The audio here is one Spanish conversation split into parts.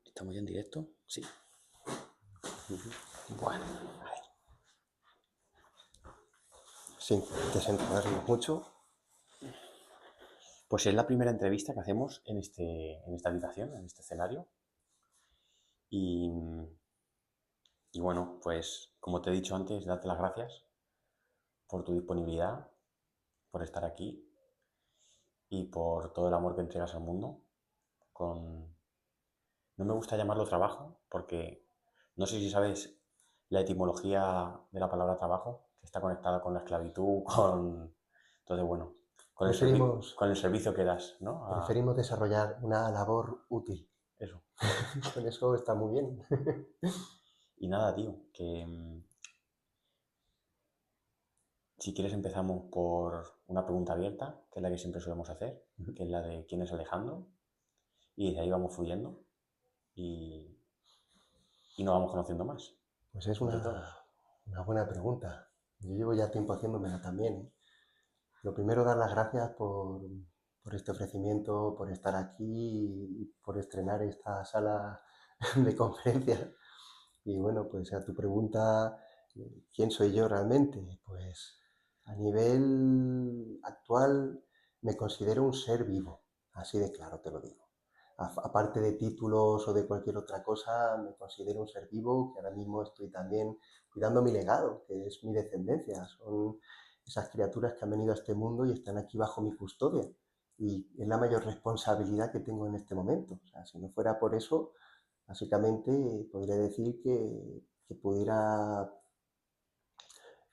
¿Estamos ya en directo? Sí. Bueno, sin desenredarnos mucho. Pues es la primera entrevista que hacemos en esta habitación, en este escenario. Y, y bueno, pues como te he dicho antes, darte las gracias por tu disponibilidad, por estar aquí y por todo el amor que entregas al mundo. Con... No me gusta llamarlo trabajo porque no sé si sabes la etimología de la palabra trabajo, que está conectada con la esclavitud, con... Entonces, bueno, Preferimos, con el servicio que das, ¿no? preferimos desarrollar una labor útil. Eso. Con eso está muy bien. Y nada, tío, que si quieres empezamos por una pregunta abierta, que es la que siempre solemos hacer, que es la de quién es Alejandro, y desde ahí vamos fluyendo y, y nos vamos conociendo más, Pues es entre todos. una buena pregunta. Yo llevo ya tiempo haciéndomela también, ¿eh? Lo primero, dar las gracias por este ofrecimiento, por estar aquí y por estrenar esta sala de conferencias. Y bueno, pues a tu pregunta, ¿quién soy yo realmente? Pues a nivel actual me considero un ser vivo, así de claro te lo digo. Aparte de títulos o de cualquier otra cosa, me considero un ser vivo que ahora mismo estoy también cuidando mi legado, que es mi descendencia. Son esas criaturas que han venido a este mundo y están aquí bajo mi custodia. Y es la mayor responsabilidad que tengo en este momento. O sea, si no fuera por eso, básicamente podría decir que pudiera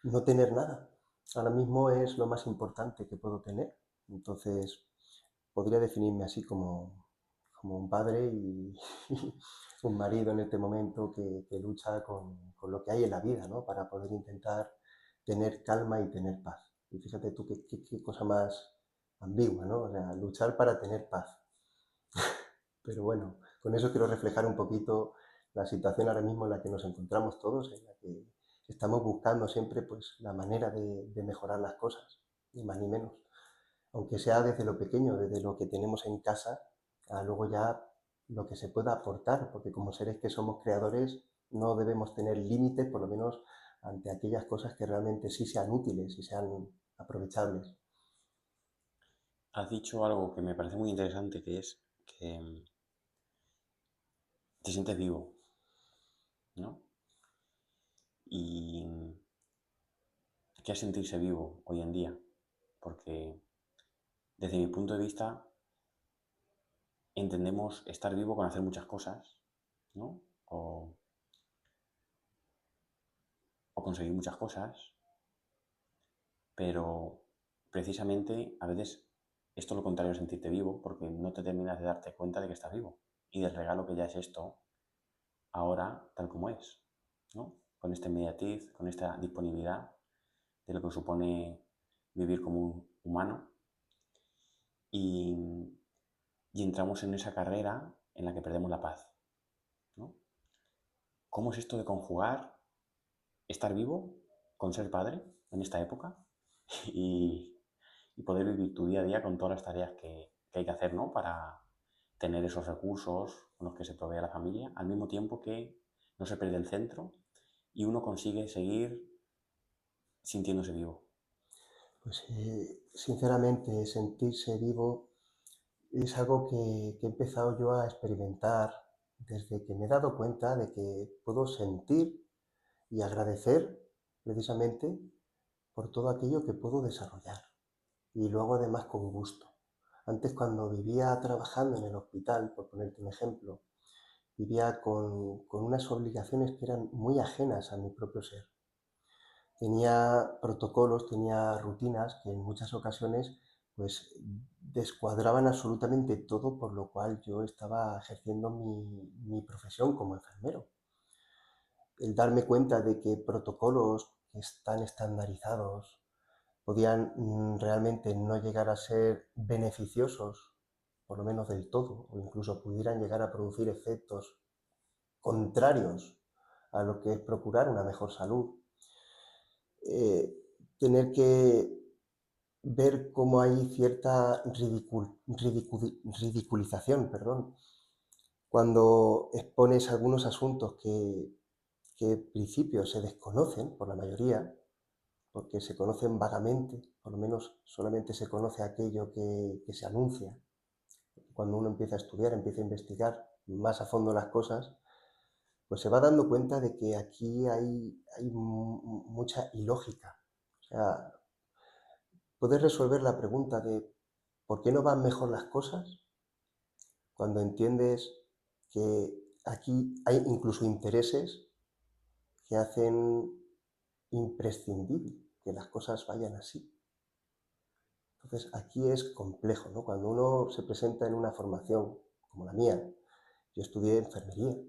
no tener nada. Ahora mismo es lo más importante que puedo tener. Entonces podría definirme así como un padre y un marido en este momento que lucha con lo que hay en la vida, ¿no? Para poder intentar tener calma y tener paz. Y fíjate tú qué cosa más ambigua, ¿no? O sea, luchar para tener paz. Pero bueno, con eso quiero reflejar un poquito la situación ahora mismo en la que nos encontramos todos, en la que estamos buscando siempre pues, la manera de mejorar las cosas, ni más ni menos. Aunque sea desde lo pequeño, desde lo que tenemos en casa, a luego ya lo que se pueda aportar, porque como seres que somos creadores no debemos tener límites, por lo menos ante aquellas cosas que realmente sí sean útiles y sean aprovechables. Has dicho algo que me parece muy interesante, que es que te sientes vivo, ¿no? Y qué es sentirse vivo hoy en día, porque desde mi punto de vista entendemos estar vivo con hacer muchas cosas, ¿no? O conseguir muchas cosas, pero precisamente a veces esto es lo contrario de sentirte vivo, porque no te terminas de darte cuenta de que estás vivo y del regalo que ya es esto ahora tal como es, ¿no? Con esta inmediatez, con esta disponibilidad de lo que supone vivir como un humano y, y entramos en esa carrera en la que perdemos la paz, ¿no? ¿Cómo es esto de conjugar estar vivo con ser padre en esta época y, y poder vivir tu día a día con todas las tareas que hay que hacer, ¿no? Para tener esos recursos con los que se provee a la familia, al mismo tiempo que no se pierde el centro y uno consigue seguir sintiéndose vivo. Pues sinceramente, sentirse vivo es algo que he empezado yo a experimentar desde que me he dado cuenta de que puedo sentir y agradecer precisamente por todo aquello que puedo desarrollar. Y lo hago además con gusto. Antes, cuando vivía trabajando en el hospital, por ponerte un ejemplo, vivía con unas obligaciones que eran muy ajenas a mi propio ser. Tenía protocolos, tenía rutinas que en muchas ocasiones pues descuadraban absolutamente todo por lo cual yo estaba ejerciendo mi profesión como enfermero. El darme cuenta de que protocolos que están estandarizados podían realmente no llegar a ser beneficiosos, por lo menos del todo, o incluso pudieran llegar a producir efectos contrarios a lo que es procurar una mejor salud. Eh, Tener que ver cómo hay cierta ridiculización, perdón, cuando expones algunos asuntos que en principio se desconocen por la mayoría, porque se conocen vagamente, por lo menos solamente se conoce aquello que se anuncia. Cuando uno empieza a estudiar, empieza a investigar más a fondo las cosas, pues se va dando cuenta de que aquí hay mucha ilógica. O sea, puedes resolver la pregunta de ¿por qué no van mejor las cosas? Cuando entiendes que aquí hay incluso intereses que hacen imprescindible que las cosas vayan así. Entonces, aquí es complejo, ¿no? Cuando uno se presenta en una formación como la mía, yo estudié enfermería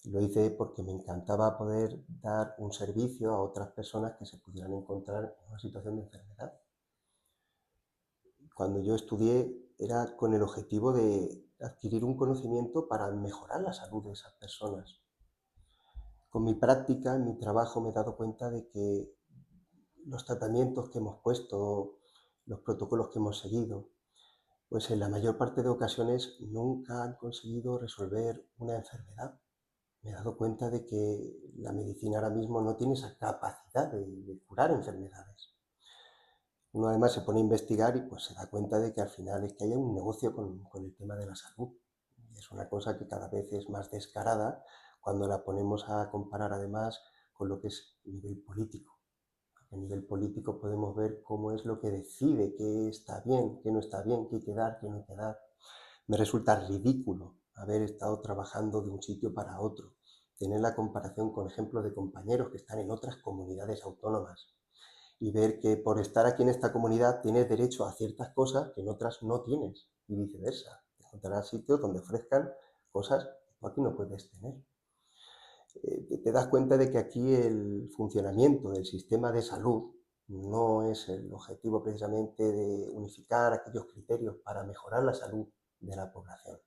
y lo hice porque me encantaba poder dar un servicio a otras personas que se pudieran encontrar en una situación de enfermedad. Cuando yo estudié era con el objetivo de adquirir un conocimiento para mejorar la salud de esas personas. Con mi práctica, en mi trabajo, me he dado cuenta de que los tratamientos que hemos puesto, los protocolos que hemos seguido, pues en la mayor parte de ocasiones nunca han conseguido resolver una enfermedad. Me he dado cuenta de que la medicina ahora mismo no tiene esa capacidad de curar enfermedades. Uno además se pone a investigar y pues se da cuenta de que al final es que hay un negocio con el tema de la salud. Y es una cosa que cada vez es más descarada cuando la ponemos a comparar además con lo que es el nivel político. A nivel político podemos ver cómo es lo que decide qué está bien, qué no está bien, qué hay que dar, qué no hay que dar. Me resulta ridículo haber estado trabajando de un sitio para otro, tener la comparación con ejemplos de compañeros que están en otras comunidades autónomas y ver que por estar aquí en esta comunidad tienes derecho a ciertas cosas que en otras no tienes y viceversa. Encontrarás sitios donde ofrezcan cosas que tú aquí no puedes tener. Te das cuenta de que aquí el funcionamiento del sistema de salud no es el objetivo precisamente de unificar aquellos criterios para mejorar la salud de la población.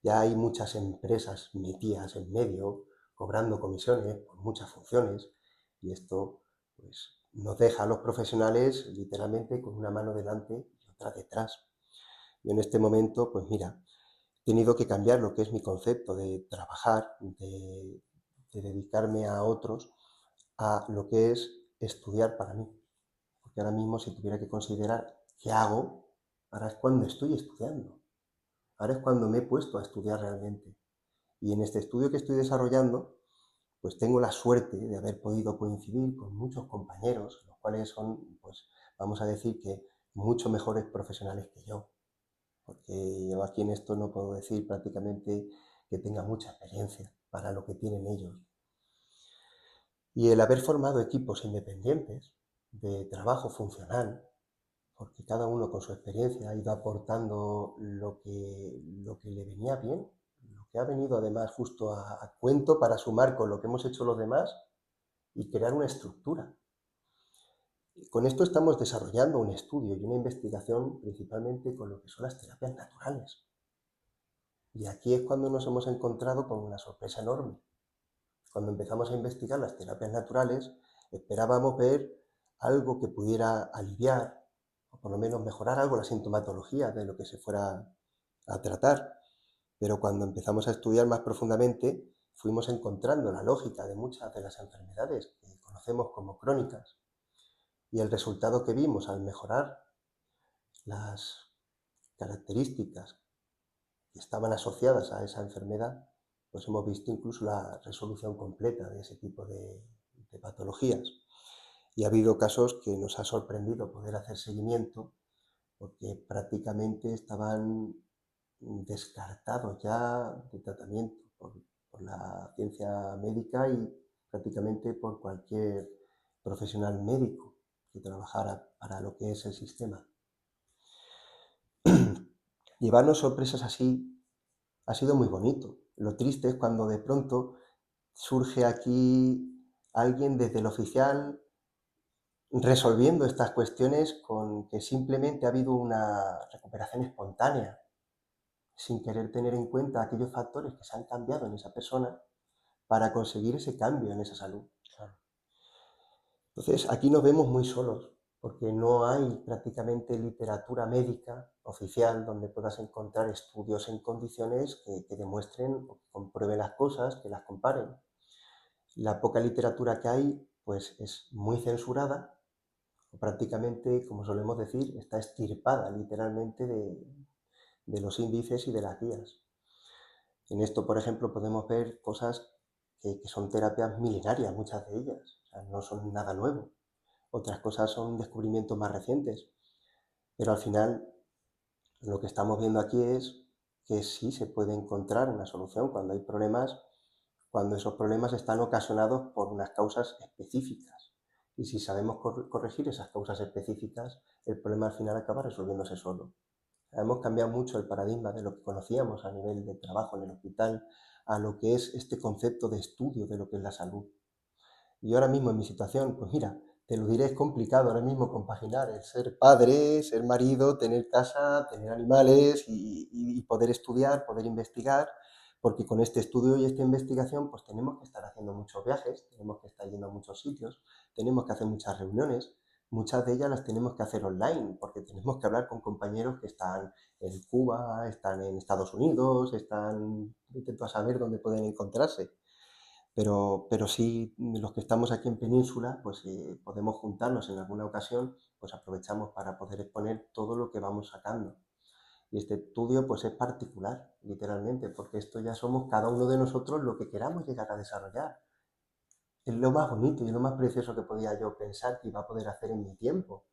Ya hay muchas empresas metidas en medio, cobrando comisiones por muchas funciones, y esto pues, nos deja a los profesionales literalmente con una mano delante y otra detrás. Yo en este momento, pues mira, he tenido que cambiar lo que es mi concepto de trabajar, de dedicarme a otros, a lo que es estudiar para mí. Porque ahora mismo si tuviera que considerar qué hago, ahora es cuando estoy estudiando. Ahora es cuando me he puesto a estudiar realmente. Y en este estudio que estoy desarrollando, pues tengo la suerte de haber podido coincidir con muchos compañeros, los cuales son, pues vamos a decir que mucho mejores profesionales que yo. Porque yo aquí en esto no puedo decir prácticamente que tenga mucha experiencia para lo que tienen ellos. Y el haber formado equipos independientes de trabajo funcional, porque cada uno con su experiencia ha ido aportando lo que le venía bien, lo que ha venido además justo a cuento para sumar con lo que hemos hecho los demás y crear una estructura. Y con esto estamos desarrollando un estudio y una investigación principalmente con lo que son las terapias naturales. Y aquí es cuando nos hemos encontrado con una sorpresa enorme. Cuando empezamos a investigar las terapias naturales, esperábamos ver algo que pudiera aliviar, o por lo menos mejorar algo la sintomatología de lo que se fuera a tratar. Pero cuando empezamos a estudiar más profundamente, fuimos encontrando la lógica de muchas de las enfermedades que conocemos como crónicas. Y el resultado que vimos al mejorar las características que estaban asociadas a esa enfermedad, pues hemos visto incluso la resolución completa de ese tipo de patologías. Y ha habido casos que nos ha sorprendido poder hacer seguimiento porque prácticamente estaban descartados ya de tratamiento por la ciencia médica y prácticamente por cualquier profesional médico que trabajara para lo que es el sistema. Llevarnos sorpresas así ha sido muy bonito. Lo triste es cuando de pronto surge aquí alguien desde el oficial resolviendo estas cuestiones con que simplemente ha habido una recuperación espontánea, sin querer tener en cuenta aquellos factores que se han cambiado en esa persona para conseguir ese cambio en esa salud. Entonces, aquí nos vemos muy solos. porque no hay prácticamente literatura médica oficial donde puedas encontrar estudios en condiciones que demuestren o que comprueben las cosas, que las comparen. La poca literatura que hay, pues es muy censurada, o prácticamente, como solemos decir, está extirpada literalmente de los índices y de las guías. En esto, por ejemplo, podemos ver cosas que son terapias milenarias, muchas de ellas, o sea, no son nada nuevo. Otras cosas son descubrimientos más recientes, pero al final lo que estamos viendo aquí es que sí se puede encontrar una solución cuando hay problemas, cuando esos problemas están ocasionados por unas causas específicas. Y si sabemos corregir esas causas específicas, el problema al final acaba resolviéndose solo. Hemos cambiado mucho el paradigma de lo que conocíamos a nivel de trabajo en el hospital a lo que es este concepto de estudio de lo que es la salud. Y ahora mismo en mi situación, pues mira, te lo diré, es complicado ahora mismo compaginar el ser padre, ser marido, tener casa, tener animales y poder estudiar, poder investigar, porque con este estudio y esta investigación pues tenemos que estar haciendo muchos viajes, tenemos que estar yendo a muchos sitios, tenemos que hacer muchas reuniones, muchas de ellas las tenemos que hacer online, porque tenemos que hablar con compañeros que están en Cuba, están en Estados Unidos, están, intento saber dónde pueden encontrarse. Pero sí, los que estamos aquí en Península, pues podemos juntarnos en alguna ocasión, pues aprovechamos para poder exponer todo lo que vamos sacando. Y este estudio pues es particular, literalmente, porque esto ya somos cada uno de nosotros lo que queramos llegar a desarrollar. Es lo más bonito y lo más precioso que podía yo pensar que iba a poder hacer en mi tiempo.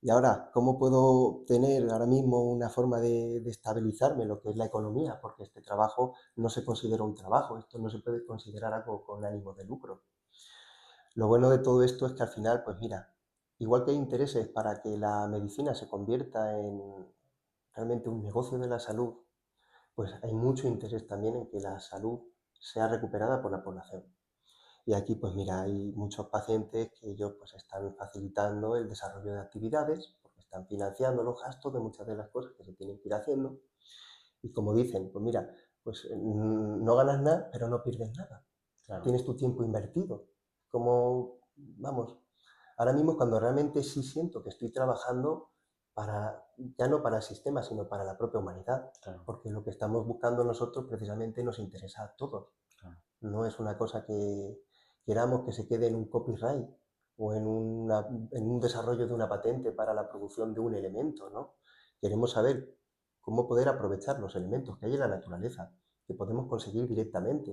Y ahora, ¿cómo puedo tener ahora mismo una forma de estabilizarme lo que es la economía? Porque este trabajo no se considera un trabajo, esto no se puede considerar algo con ánimo de lucro. Lo bueno de todo esto es que al final, pues mira, igual que hay intereses para que la medicina se convierta en realmente un negocio de la salud, pues hay mucho interés también en que la salud sea recuperada por la población. Y aquí, pues mira, hay muchos pacientes que ellos pues están facilitando el desarrollo de actividades, porque están financiando los gastos de muchas de las cosas que se tienen que ir haciendo. Y como dicen, pues mira, pues no ganas nada, pero no pierdes nada. Claro, Tienes tu tiempo invertido. Como, vamos, ahora mismo cuando realmente sí siento que estoy trabajando para, ya no para el sistema, sino para la propia humanidad, claro, porque lo que estamos buscando nosotros precisamente nos interesa a todos. claro. No es una cosa que queramos que se quede en un copyright o en un desarrollo de una patente para la producción de un elemento, ¿no? Queremos saber cómo poder aprovechar los elementos que hay en la naturaleza, que podemos conseguir directamente.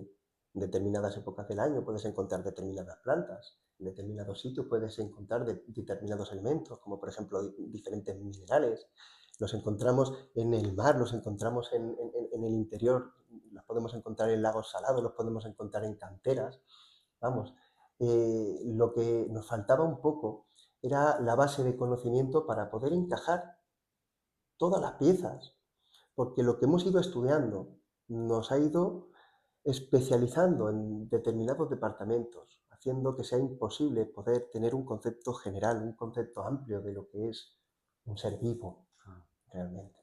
En determinadas épocas del año puedes encontrar determinadas plantas, en determinados sitios puedes encontrar determinados elementos, como por ejemplo diferentes minerales. Los encontramos en el mar, los encontramos en el interior, los podemos encontrar en lagos salados, los podemos encontrar en canteras. Vamos, lo que nos faltaba un poco era la base de conocimiento para poder encajar todas las piezas, porque lo que hemos ido estudiando nos ha ido especializando en determinados departamentos, haciendo que sea imposible poder tener un concepto general, un concepto amplio de lo que es un ser vivo Ah, realmente.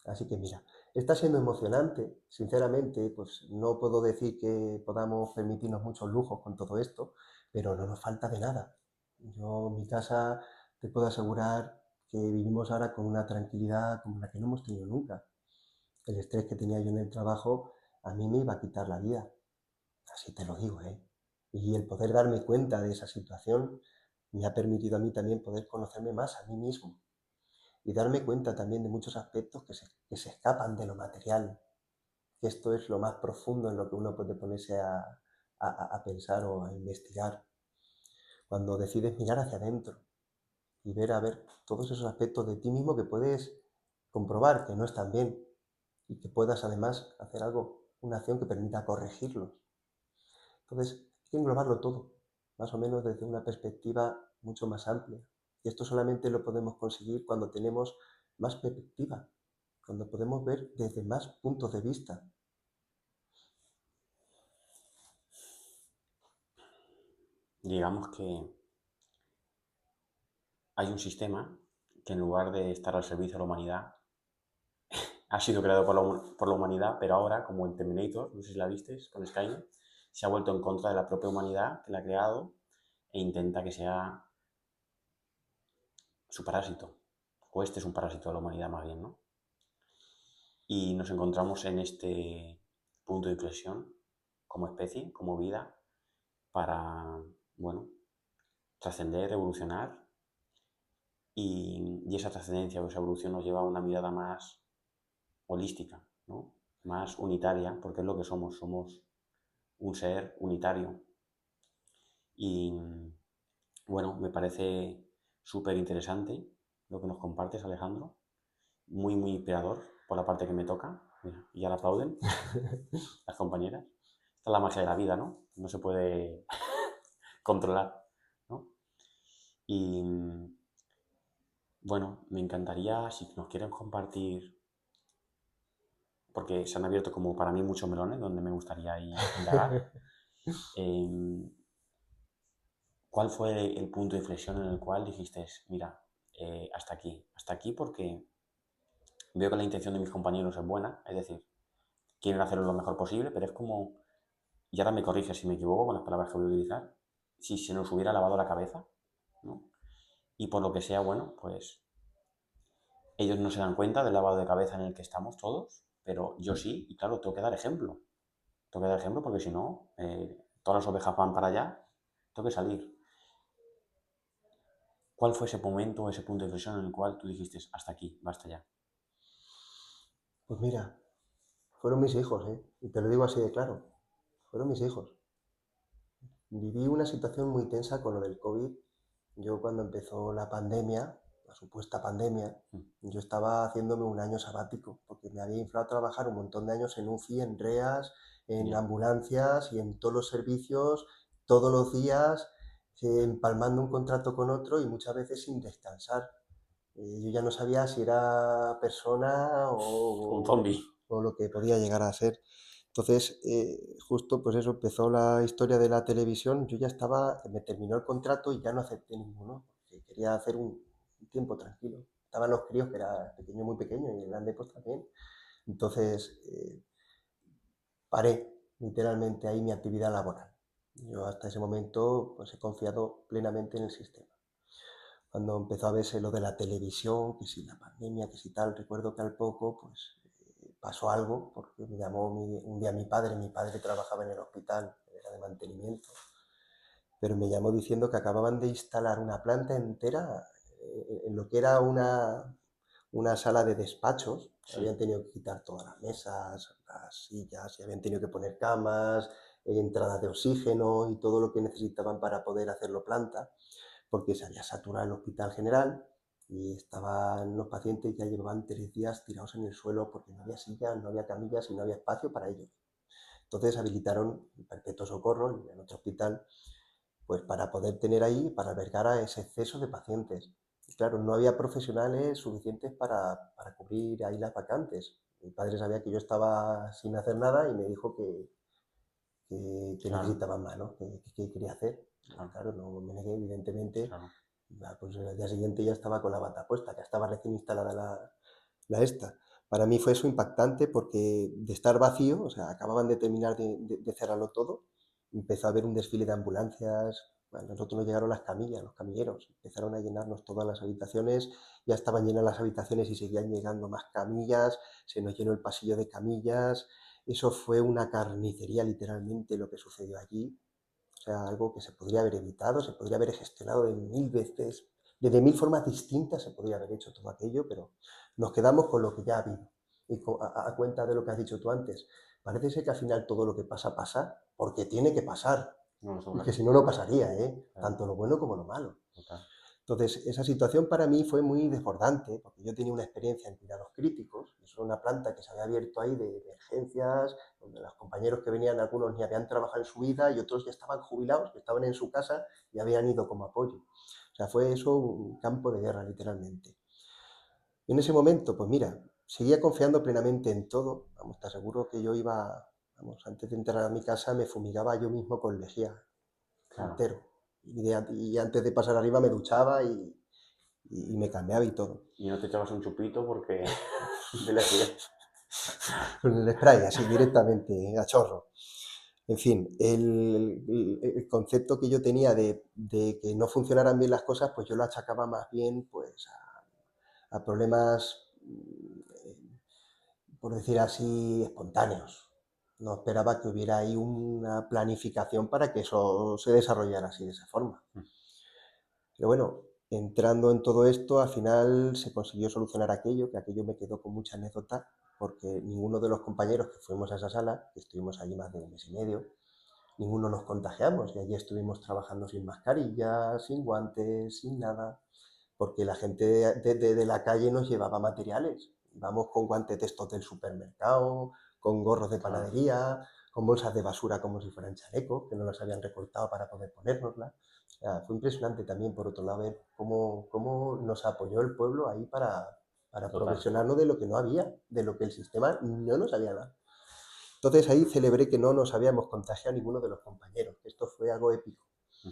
Así que mira, está siendo emocionante, sinceramente, pues no puedo decir que podamos permitirnos muchos lujos con todo esto, pero no nos falta de nada. Yo, en mi casa, te puedo asegurar que vivimos ahora con una tranquilidad como la que no hemos tenido nunca. El estrés que tenía yo en el trabajo a mí me iba a quitar la vida, así te lo digo, ¿eh? Y el poder darme cuenta de esa situación me ha permitido a mí también poder conocerme más a mí mismo y darme cuenta también de muchos aspectos que se escapan de lo material, que esto es lo más profundo en lo que uno puede ponerse a pensar o a investigar. Cuando decides mirar hacia adentro y ver a ver todos esos aspectos de ti mismo que puedes comprobar que no están bien y que puedas además hacer algo, una acción que permita corregirlos. Entonces, hay que englobarlo todo, más o menos desde una perspectiva mucho más amplia. Y esto solamente lo podemos conseguir cuando tenemos más perspectiva, cuando podemos ver desde más puntos de vista. Digamos que hay un sistema que en lugar de estar al servicio de la humanidad, ha sido creado por la humanidad, pero ahora, como en Terminator, no sé si la viste, con Skynet, se ha vuelto en contra de la propia humanidad que la ha creado e intenta que sea su parásito, o este es un parásito de la humanidad más bien, ¿no? Y nos encontramos en este punto de inflexión como especie, como vida, para, bueno, trascender, evolucionar, y esa trascendencia o esa evolución nos lleva a una mirada más holística, ¿no? Más unitaria, porque es lo que somos un ser unitario. Y bueno, me parece súper interesante lo que nos compartes, Alejandro, muy, muy inspirador por la parte que me toca. Mira, y ya la aplauden las compañeras. Esta es la magia de la vida, ¿no? No se puede controlar, ¿no? Y bueno, me encantaría, si nos quieren compartir, porque se han abierto como para mí muchos melones donde me gustaría indagar. ¿Cuál fue el punto de inflexión en el cual dijiste, mira, hasta aquí porque veo que la intención de mis compañeros es buena, es decir, quieren hacerlo lo mejor posible, pero es como, y ahora me corrige si me equivoco con las palabras que voy a utilizar, si se nos hubiera lavado la cabeza, ¿no? Y por lo que sea, bueno, pues ellos no se dan cuenta del lavado de cabeza en el que estamos todos, pero yo sí, y claro, tengo que dar ejemplo. Tengo que dar ejemplo porque si no, todas las ovejas van para allá, tengo que salir. ¿Cuál fue ese momento, ese punto de inflexión en el cual tú dijiste, hasta aquí, basta ya? Pues mira, fueron mis hijos, ¿eh? Y te lo digo así de claro, fueron mis hijos. Viví una situación muy tensa con lo del COVID. Yo cuando empezó la pandemia, la supuesta pandemia, yo estaba haciéndome un año sabático, porque me había inflado a trabajar un montón de años en UCI, en REAS, en Ya. ambulancias y en todos los servicios, todos los días, empalmando un contrato con otro y muchas veces sin descansar. Yo ya no sabía si era persona Un zombie. o lo que podía llegar a ser. Entonces, justo pues eso, empezó la historia de la televisión, yo ya estaba, me terminó el contrato y ya no acepté ninguno, porque quería hacer un tiempo tranquilo. Estaban los críos, que era pequeño, muy pequeño, y el grande pues también. Entonces, paré literalmente ahí mi actividad laboral. Yo hasta ese momento pues he confiado plenamente en el sistema. Cuando empezó a verse lo de la televisión, que si la pandemia, que si tal, recuerdo que al poco pues pasó algo, porque me llamó un día mi padre trabajaba en el hospital, era de mantenimiento, pero me llamó diciendo que acababan de instalar una planta entera en lo que era una sala de despachos. Habían Sí, tenido que quitar todas las mesas, las sillas, y habían tenido que poner camas, entradas de oxígeno y todo lo que necesitaban para poder hacerlo planta, porque se había saturado el hospital general y estaban los pacientes, ya llevaban 3 días tirados en el suelo porque no había sillas, no había camillas y no había espacio para ellos. Entonces habilitaron el Perpetuo Socorro, en otro hospital, pues para poder tener ahí, para albergar a ese exceso de pacientes. Y claro, no había profesionales suficientes para cubrir ahí las vacantes. Mi padre sabía que yo estaba sin hacer nada y me dijo que claro, necesitaban manos, que quería hacer. Y claro, claro, no me negué, evidentemente. claro. Pues al día siguiente ya estaba con la bata puesta, que estaba recién instalada la esta. Para mí fue eso impactante porque de estar vacío, o sea, acababan de terminar de cerrarlo todo, empezó a haber un desfile de ambulancias, a nosotros nos llegaron las camillas, los camilleros, empezaron a llenarnos todas las habitaciones, ya estaban llenas las habitaciones y seguían llegando más camillas, se nos llenó el pasillo de camillas, eso fue una carnicería literalmente lo que sucedió allí, o sea, algo que se podría haber evitado, se podría haber gestionado de 1000 veces, de 1000 formas distintas se podría haber hecho todo aquello, pero nos quedamos con lo que ya ha habido. Y a cuenta de lo que has dicho tú antes, parece ser que al final todo lo que pasa, pasa, porque tiene que pasar. No, eso Y que claro, si no, no pasaría, ¿eh? claro, Tanto lo bueno como lo malo. total. Entonces, esa situación para mí fue muy desbordante, porque yo tenía una experiencia en cuidados críticos, eso era una planta que se había abierto ahí de emergencias, donde los compañeros que venían, algunos ni habían trabajado en su vida y otros ya estaban jubilados, que estaban en su casa y habían ido como apoyo. O sea, fue eso un campo de guerra, literalmente. En ese momento, pues mira, seguía confiando plenamente en todo, vamos, te aseguro que yo iba, vamos, antes de entrar a mi casa me fumigaba yo mismo con lejía, Claro. entero. Y antes de pasar arriba me duchaba y me cambiaba y todo. Y no te echabas un chupito porque de lejía. Con el spray, así directamente, a chorro. En fin, el concepto que yo tenía de que no funcionaran bien las cosas, pues yo lo achacaba más bien pues a problemas, por decir así, espontáneos. No esperaba que hubiera ahí una planificación para que eso se desarrollara así de esa forma. Mm. Pero bueno, entrando en todo esto, al final se consiguió solucionar aquello, que aquello me quedó con mucha anécdota, porque ninguno de los compañeros que fuimos a esa sala, que estuvimos allí más de un mes y medio, ninguno nos contagiamos y allí estuvimos trabajando sin mascarillas, sin guantes, sin nada, porque la gente de la calle nos llevaba materiales. Íbamos con guantes de estos del supermercado, con gorros de Claro, panadería, con bolsas de basura como si fueran chalecos, que no los habían recortado para poder ponérnoslas. O sea, fue impresionante también, por otro lado, ver cómo nos apoyó el pueblo ahí para total. provisionarnos de lo que no había, de lo que el sistema no nos había dado. Entonces ahí celebré que no nos habíamos contagiado ninguno de los compañeros. Esto fue algo épico. Mm.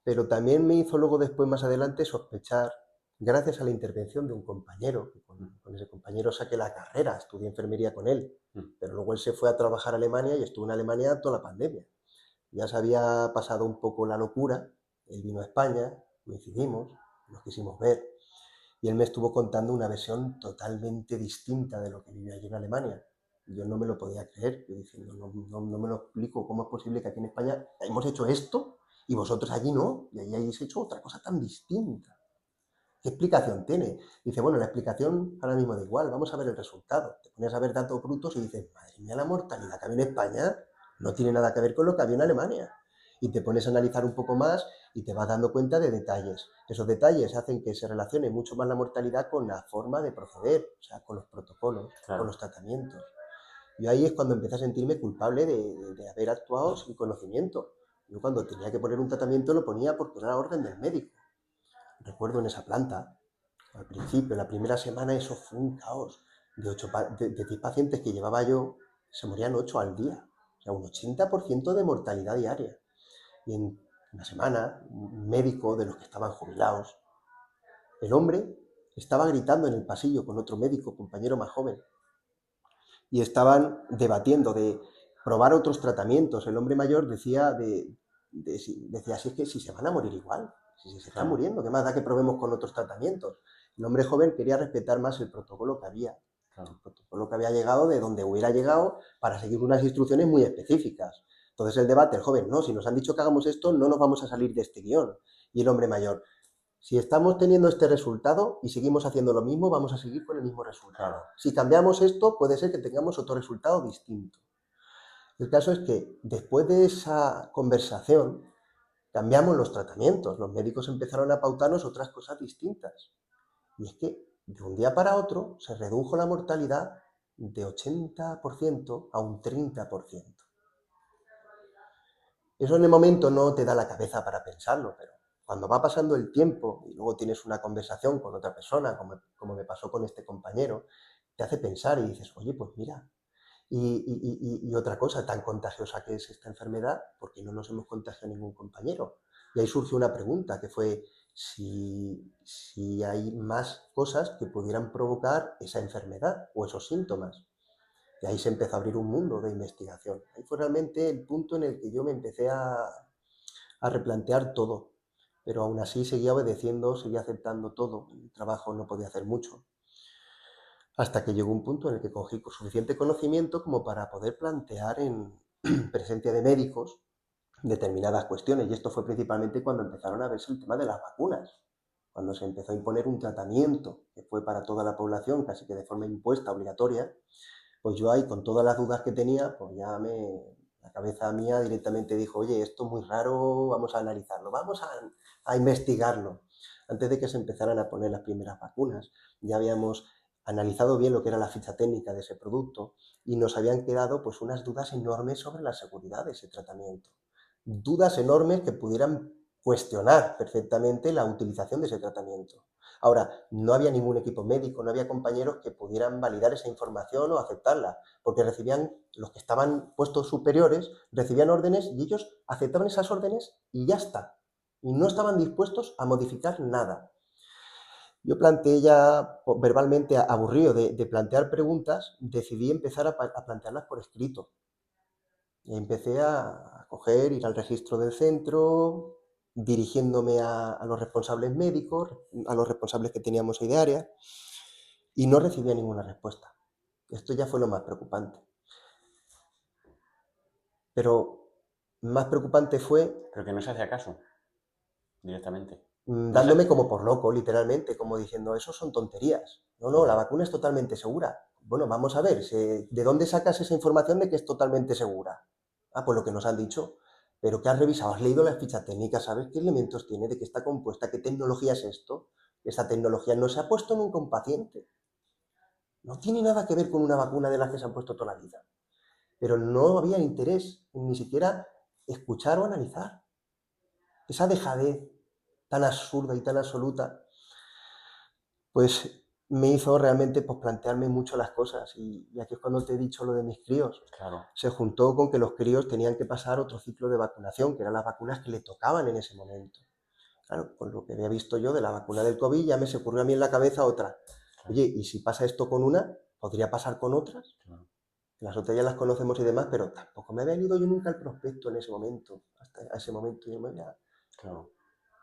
Pero también me hizo luego después, más adelante, sospechar, gracias a la intervención de un compañero, que Mm. con ese compañero saqué la carrera, estudié enfermería con él, Mm. pero luego él se fue a trabajar a Alemania y estuvo en Alemania toda la pandemia. Ya se había pasado un poco la locura, él vino a España, coincidimos, nos quisimos ver, y él me estuvo contando una versión totalmente distinta de lo que vivió allí en Alemania. Yo no me lo podía creer, yo diciendo, no me lo explico, ¿cómo es posible que aquí en España hemos hecho esto y vosotros allí no? Y allí habéis hecho otra cosa tan distinta. ¿Qué explicación tiene? Dice, bueno, la explicación ahora mismo da igual, vamos a ver el resultado. Te pones a ver datos brutos y dices, madre mía, la mortalidad que había en España no tiene nada que ver con lo que había en Alemania. Y te pones a analizar un poco más y te vas dando cuenta de detalles. Esos detalles hacen que se relacione mucho más la mortalidad con la forma de proceder, o sea, con los protocolos, con Claro, los tratamientos. Y ahí es cuando empecé a sentirme culpable de haber actuado sin conocimiento. Yo cuando tenía que poner un tratamiento lo ponía porque era la orden del médico. Recuerdo en esa planta, al principio, la primera semana, eso fue un caos. De 10 pacientes que llevaba yo, se morían 8 al día. O sea, un 80% de mortalidad diaria. Y en una semana, un médico de los que estaban jubilados, el hombre estaba gritando en el pasillo con otro médico, compañero más joven, y estaban debatiendo de probar otros tratamientos. El hombre mayor decía, si es que si se van a morir igual, si se están claro, muriendo, ¿qué más da que probemos con otros tratamientos? El hombre joven quería respetar más el protocolo que había, claro. llegado de donde hubiera llegado para seguir unas instrucciones muy específicas. Entonces el debate, el joven, no, si nos han dicho que hagamos esto, no nos vamos a salir de este guión. Y el hombre mayor, si estamos teniendo este resultado y seguimos haciendo lo mismo, vamos a seguir con el mismo resultado. Claro. Si cambiamos esto, puede ser que tengamos otro resultado distinto. El caso es que después de esa conversación, cambiamos los tratamientos. Los médicos empezaron a pautarnos otras cosas distintas. Y es que de un día para otro se redujo la mortalidad de 80% a un 30%. Eso en el momento no te da la cabeza para pensarlo, pero cuando va pasando el tiempo y luego tienes una conversación con otra persona, como me pasó con este compañero, te hace pensar y dices, oye, pues mira, y otra cosa, tan contagiosa que es esta enfermedad, ¿por qué no nos hemos contagiado ningún compañero? Y ahí surgió una pregunta que fue si hay más cosas que pudieran provocar esa enfermedad o esos síntomas. Y ahí se empezó a abrir un mundo de investigación. Ahí fue realmente el punto en el que yo me empecé a replantear todo. Pero aún así seguía obedeciendo, seguía aceptando todo. El trabajo no podía hacer mucho. Hasta que llegó un punto en el que cogí suficiente conocimiento como para poder plantear en presencia de médicos determinadas cuestiones. Y esto fue principalmente cuando empezaron a verse el tema de las vacunas. Cuando se empezó a imponer un tratamiento que fue para toda la población, casi que de forma impuesta, obligatoria, pues yo ahí, con todas las dudas que tenía, pues la cabeza mía directamente dijo, oye, esto es muy raro, vamos a analizarlo, vamos a investigarlo. Antes de que se empezaran a poner las primeras vacunas, ya habíamos analizado bien lo que era la ficha técnica de ese producto y nos habían quedado pues unas dudas enormes sobre la seguridad de ese tratamiento. Dudas enormes que pudieran cuestionar perfectamente la utilización de ese tratamiento. Ahora, no había ningún equipo médico, no había compañeros que pudieran validar esa información o aceptarla, porque los que estaban puestos superiores, recibían órdenes y ellos aceptaban esas órdenes y ya está. Y no estaban dispuestos a modificar nada. Yo planteé ya verbalmente, aburrido de plantear preguntas, decidí empezar a plantearlas por escrito. Y empecé a coger, ir al registro del centro, dirigiéndome a los responsables médicos, a los responsables que teníamos ahí de área, y no recibía ninguna respuesta. Esto ya fue lo más preocupante. Pero más preocupante fue Pero que no se hacía caso directamente. No sé. dándome como por loco, literalmente, como diciendo, eso son tonterías. No, la vacuna es totalmente segura. Bueno, vamos a ver, ¿de dónde sacas esa información de que es totalmente segura? Ah, pues lo que nos han dicho. Pero ¿qué has revisado? ¿Has leído las fichas técnicas? ¿Sabes qué elementos tiene? ¿De qué está compuesta? ¿Qué tecnología es esto? Esa tecnología no se ha puesto nunca un paciente. No tiene nada que ver con una vacuna de las que se han puesto toda la vida. Pero no había interés en ni siquiera escuchar o analizar. Esa dejadez tan absurda y tan absoluta, pues me hizo realmente pues, plantearme mucho las cosas. Y aquí es cuando te he dicho lo de mis críos. Claro, Se juntó con que los críos tenían que pasar otro ciclo de vacunación, que eran las vacunas que le tocaban en ese momento. Claro, con lo que había visto yo de la vacuna del COVID, ya me se ocurrió a mí en la cabeza otra. claro, Oye, ¿y si pasa esto con una, podría pasar con otras? claro, Las otras ya las conocemos y demás, pero tampoco me había leído yo nunca el prospecto en ese momento. Hasta ese momento yo me había... claro.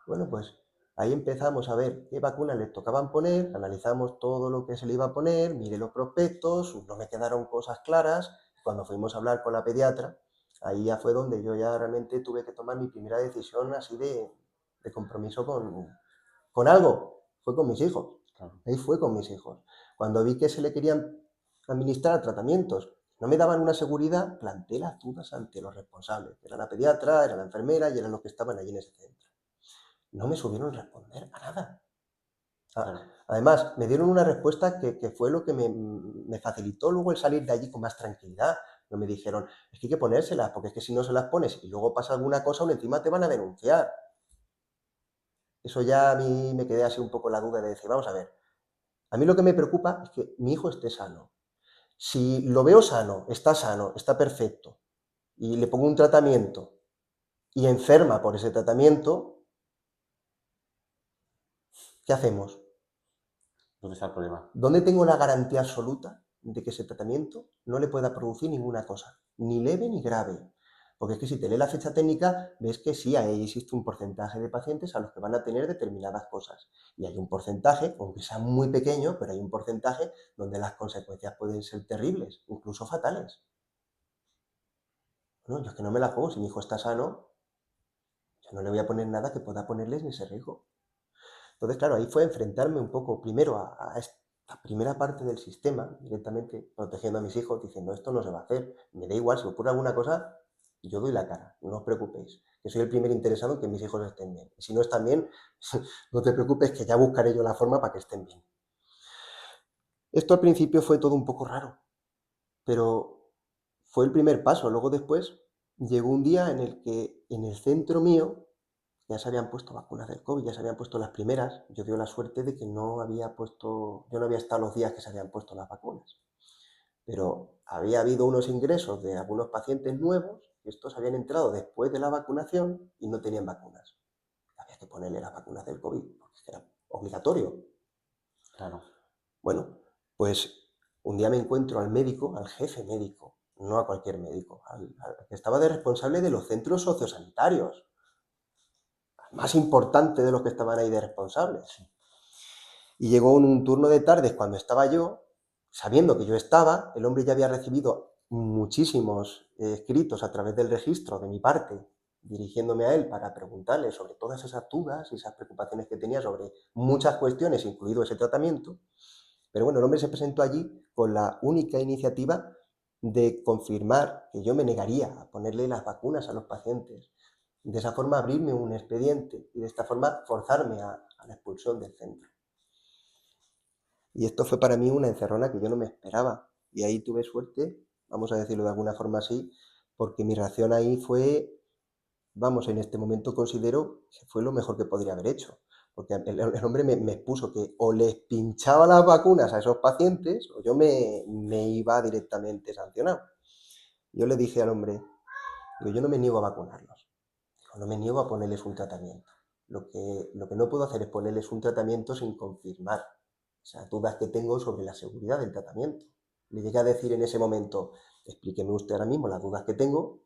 Bueno, pues ahí empezamos a ver qué vacunas les tocaban poner, analizamos todo lo que se le iba a poner, miré los prospectos, no me quedaron cosas claras. Cuando fuimos a hablar con la pediatra, ahí ya fue donde yo ya realmente tuve que tomar mi primera decisión así de compromiso con algo. Fue con mis hijos. Claro. Ahí fue con mis hijos. Cuando vi que se le querían administrar tratamientos, no me daban una seguridad, planté las dudas ante los responsables. Era la pediatra, era la enfermera y eran los que estaban allí en ese centro. No me subieron a responder a nada. Claro, Además, me dieron una respuesta que fue lo que me facilitó luego el salir de allí con más tranquilidad. No me dijeron, es que hay que ponérselas, porque es que si no se las pones y luego pasa alguna cosa, aún encima te van a denunciar. Eso ya a mí me quedé así un poco la duda de decir, vamos a ver, a mí lo que me preocupa es que mi hijo esté sano. Si lo veo sano, está perfecto, y le pongo un tratamiento y enferma por ese tratamiento, ¿qué hacemos? ¿dónde está el problema? ¿Dónde tengo la garantía absoluta de que ese tratamiento no le pueda producir ninguna cosa, ni leve ni grave? Porque es que si te lee la ficha técnica, ves que sí, ahí existe un porcentaje de pacientes a los que van a tener determinadas cosas. Y hay un porcentaje, aunque sea muy pequeño, pero hay un porcentaje donde las consecuencias pueden ser terribles, incluso fatales. Bueno, yo es que no me la juego, si mi hijo está sano, yo no le voy a poner nada que pueda ponerles en ese riesgo. Entonces, claro, ahí fue enfrentarme un poco primero a esta primera parte del sistema, directamente protegiendo a mis hijos, diciendo esto no se va a hacer, me da igual, si ocurre alguna cosa, yo doy la cara, no os preocupéis, que soy el primer interesado en que mis hijos estén bien. Y si no están bien, no te preocupes, que ya buscaré yo la forma para que estén bien. Esto al principio fue todo un poco raro, pero fue el primer paso. Luego después llegó un día en el que en el centro mío ya se habían puesto vacunas del COVID, ya se habían puesto las primeras. Yo dio la suerte de que yo no había estado los días que se habían puesto las vacunas. Pero había habido unos ingresos de algunos pacientes nuevos, y estos habían entrado después de la vacunación y no tenían vacunas. Había que ponerle las vacunas del COVID, porque era obligatorio. Claro, Bueno, pues un día me encuentro al médico, al jefe médico, no a cualquier médico, al que estaba de responsable de los centros sociosanitarios, al más importante de los que estaban ahí de responsables. Y llegó en un turno de tardes cuando estaba yo, sabiendo que yo estaba, el hombre ya había recibido muchísimos escritos a través del registro de mi parte, dirigiéndome a él para preguntarle sobre todas esas dudas y esas preocupaciones que tenía sobre muchas cuestiones, incluido ese tratamiento. Pero bueno, el hombre se presentó allí con la única iniciativa de confirmar que yo me negaría a ponerle las vacunas a los pacientes. De esa forma abrirme un expediente y de esta forma forzarme a la expulsión del centro. Y esto fue para mí una encerrona que yo no me esperaba. Y ahí tuve suerte, vamos a decirlo de alguna forma así, porque mi reacción ahí fue, vamos, en este momento considero que fue lo mejor que podría haber hecho. Porque el hombre me expuso que o les pinchaba las vacunas a esos pacientes o yo me iba directamente sancionado. Yo le dije al hombre, digo, yo no me niego a vacunarlos, digo, no me niego a ponerles un tratamiento. Lo que no puedo hacer es ponerles un tratamiento sin confirmar esas dudas que tengo sobre la seguridad del tratamiento. Le llegué a decir en ese momento, explíqueme usted ahora mismo las dudas que tengo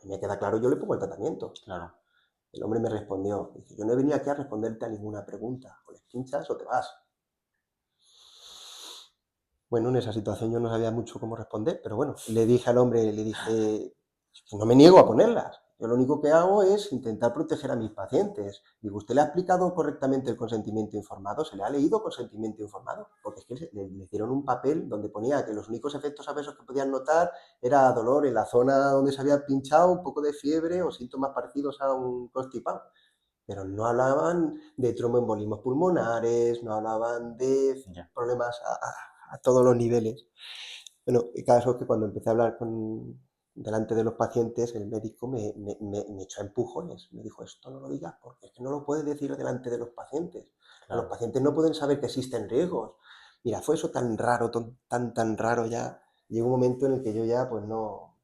y me queda claro, yo le pongo el tratamiento. claro, El hombre me respondió, dice, yo no he venido aquí a responderte a ninguna pregunta, o les pinchas o te vas. Bueno, en esa situación yo no sabía mucho cómo responder, pero bueno, le dije al hombre, le dije, que no me niego a ponerlas. Yo lo único que hago es intentar proteger a mis pacientes. Digo, ¿usted le ha explicado correctamente el consentimiento informado? ¿Se le ha leído consentimiento informado? Porque es que le dieron un papel donde ponía que los únicos efectos adversos que podían notar era dolor en la zona donde se había pinchado, un poco de fiebre o síntomas parecidos a un constipado. Pero no hablaban de tromboembolismos pulmonares, no hablaban de ya, problemas a todos los niveles. Bueno, el caso es que cuando empecé a hablar delante de los pacientes, el médico me echó a empujones. Me dijo, esto no lo digas porque es que no lo puedes decir delante de los pacientes. Los claro, pacientes no pueden saber que existen riesgos. Mira, fue eso tan raro, tan raro ya. Llegó un momento en el que yo ya pues no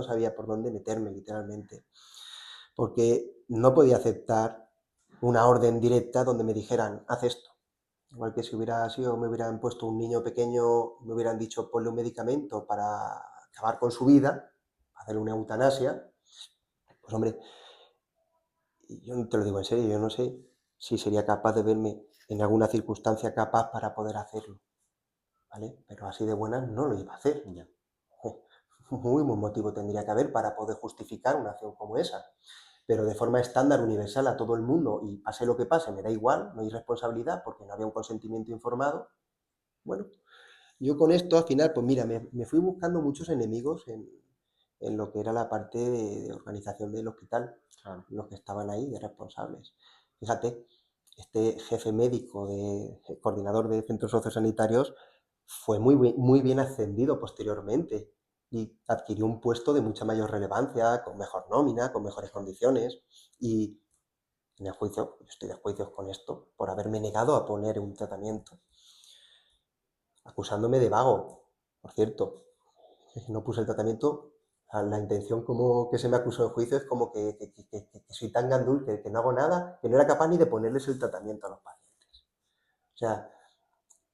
sabía por dónde meterme, literalmente. Porque no podía aceptar una orden directa donde me dijeran, haz esto. Igual que si hubiera sido, me hubieran puesto un niño pequeño, me hubieran dicho, ponle un medicamento para acabar con su vida, hacerle una eutanasia, pues hombre, yo no te lo digo en serio, yo no sé si sería capaz de verme en alguna circunstancia capaz para poder hacerlo, ¿vale? Pero así de buenas no lo iba a hacer. ya, Muy buen motivo tendría que haber para poder justificar una acción como esa. Pero de forma estándar, universal, a todo el mundo, y pase lo que pase, me da igual, no hay responsabilidad porque no había un consentimiento informado. Bueno, yo con esto al final, pues mira, me fui buscando muchos enemigos en lo que era la parte de organización del hospital, claro, los que estaban ahí de responsables. Fíjate, este jefe médico, coordinador de centros sociosanitarios, fue muy bien ascendido posteriormente y adquirió un puesto de mucha mayor relevancia, con mejor nómina, con mejores condiciones. Y en el juicio, yo estoy de juicios con esto, por haberme negado a poner un tratamiento, acusándome de vago, por cierto. No puse el tratamiento, la intención como que se me acusó en juicio es como que soy tan gandul que no hago nada, que no era capaz ni de ponerles el tratamiento a los pacientes. O sea,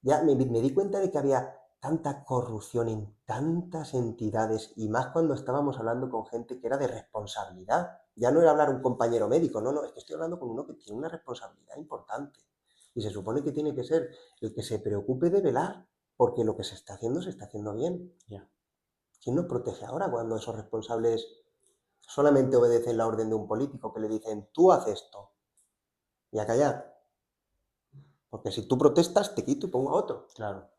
ya me di cuenta de que había tanta corrupción en tantas entidades y más cuando estábamos hablando con gente que era de responsabilidad. Ya no era hablar un compañero médico, no, es que estoy hablando con uno que tiene una responsabilidad importante. Y se supone que tiene que ser el que se preocupe de velar, porque lo que se está haciendo bien. ya, ¿Quién nos protege ahora cuando esos responsables solamente obedecen la orden de un político que le dicen, tú haces esto y a callar? Porque si tú protestas, te quito y pongo a otro. claro,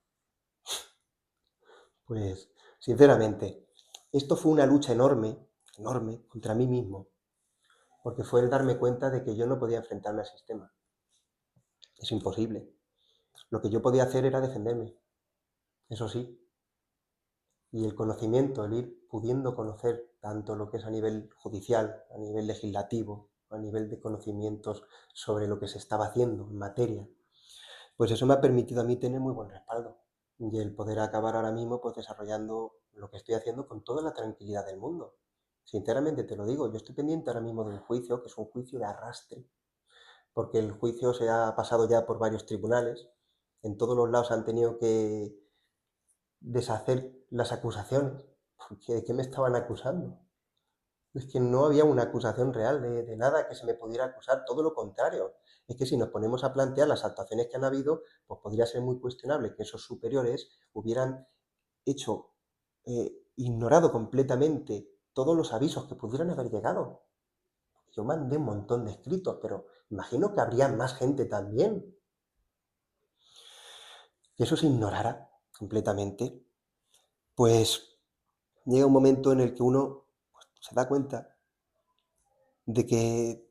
Pues, sinceramente, esto fue una lucha enorme, enorme, contra mí mismo, porque fue el darme cuenta de que yo no podía enfrentarme al sistema. Es imposible. Lo que yo podía hacer era defenderme, eso sí, y el conocimiento, el ir pudiendo conocer tanto lo que es a nivel judicial, a nivel legislativo, a nivel de conocimientos sobre lo que se estaba haciendo en materia, pues eso me ha permitido a mí tener muy buen respaldo y el poder acabar ahora mismo pues desarrollando lo que estoy haciendo con toda la tranquilidad del mundo. Sinceramente te lo digo, yo estoy pendiente ahora mismo de un juicio, que es un juicio de arrastre, porque el juicio se ha pasado ya por varios tribunales, en todos los lados han tenido que deshacer las acusaciones, porque ¿de qué me estaban acusando? Es que no había una acusación real de nada que se me pudiera acusar, todo lo contrario. Es que si nos ponemos a plantear las actuaciones que han habido, pues podría ser muy cuestionable que esos superiores hubieran hecho, ignorado completamente todos los avisos que pudieran haber llegado. Yo mandé un montón de escritos, pero imagino que habría más gente también. Que eso se ignorara completamente, pues llega un momento en el que uno pues, se da cuenta de que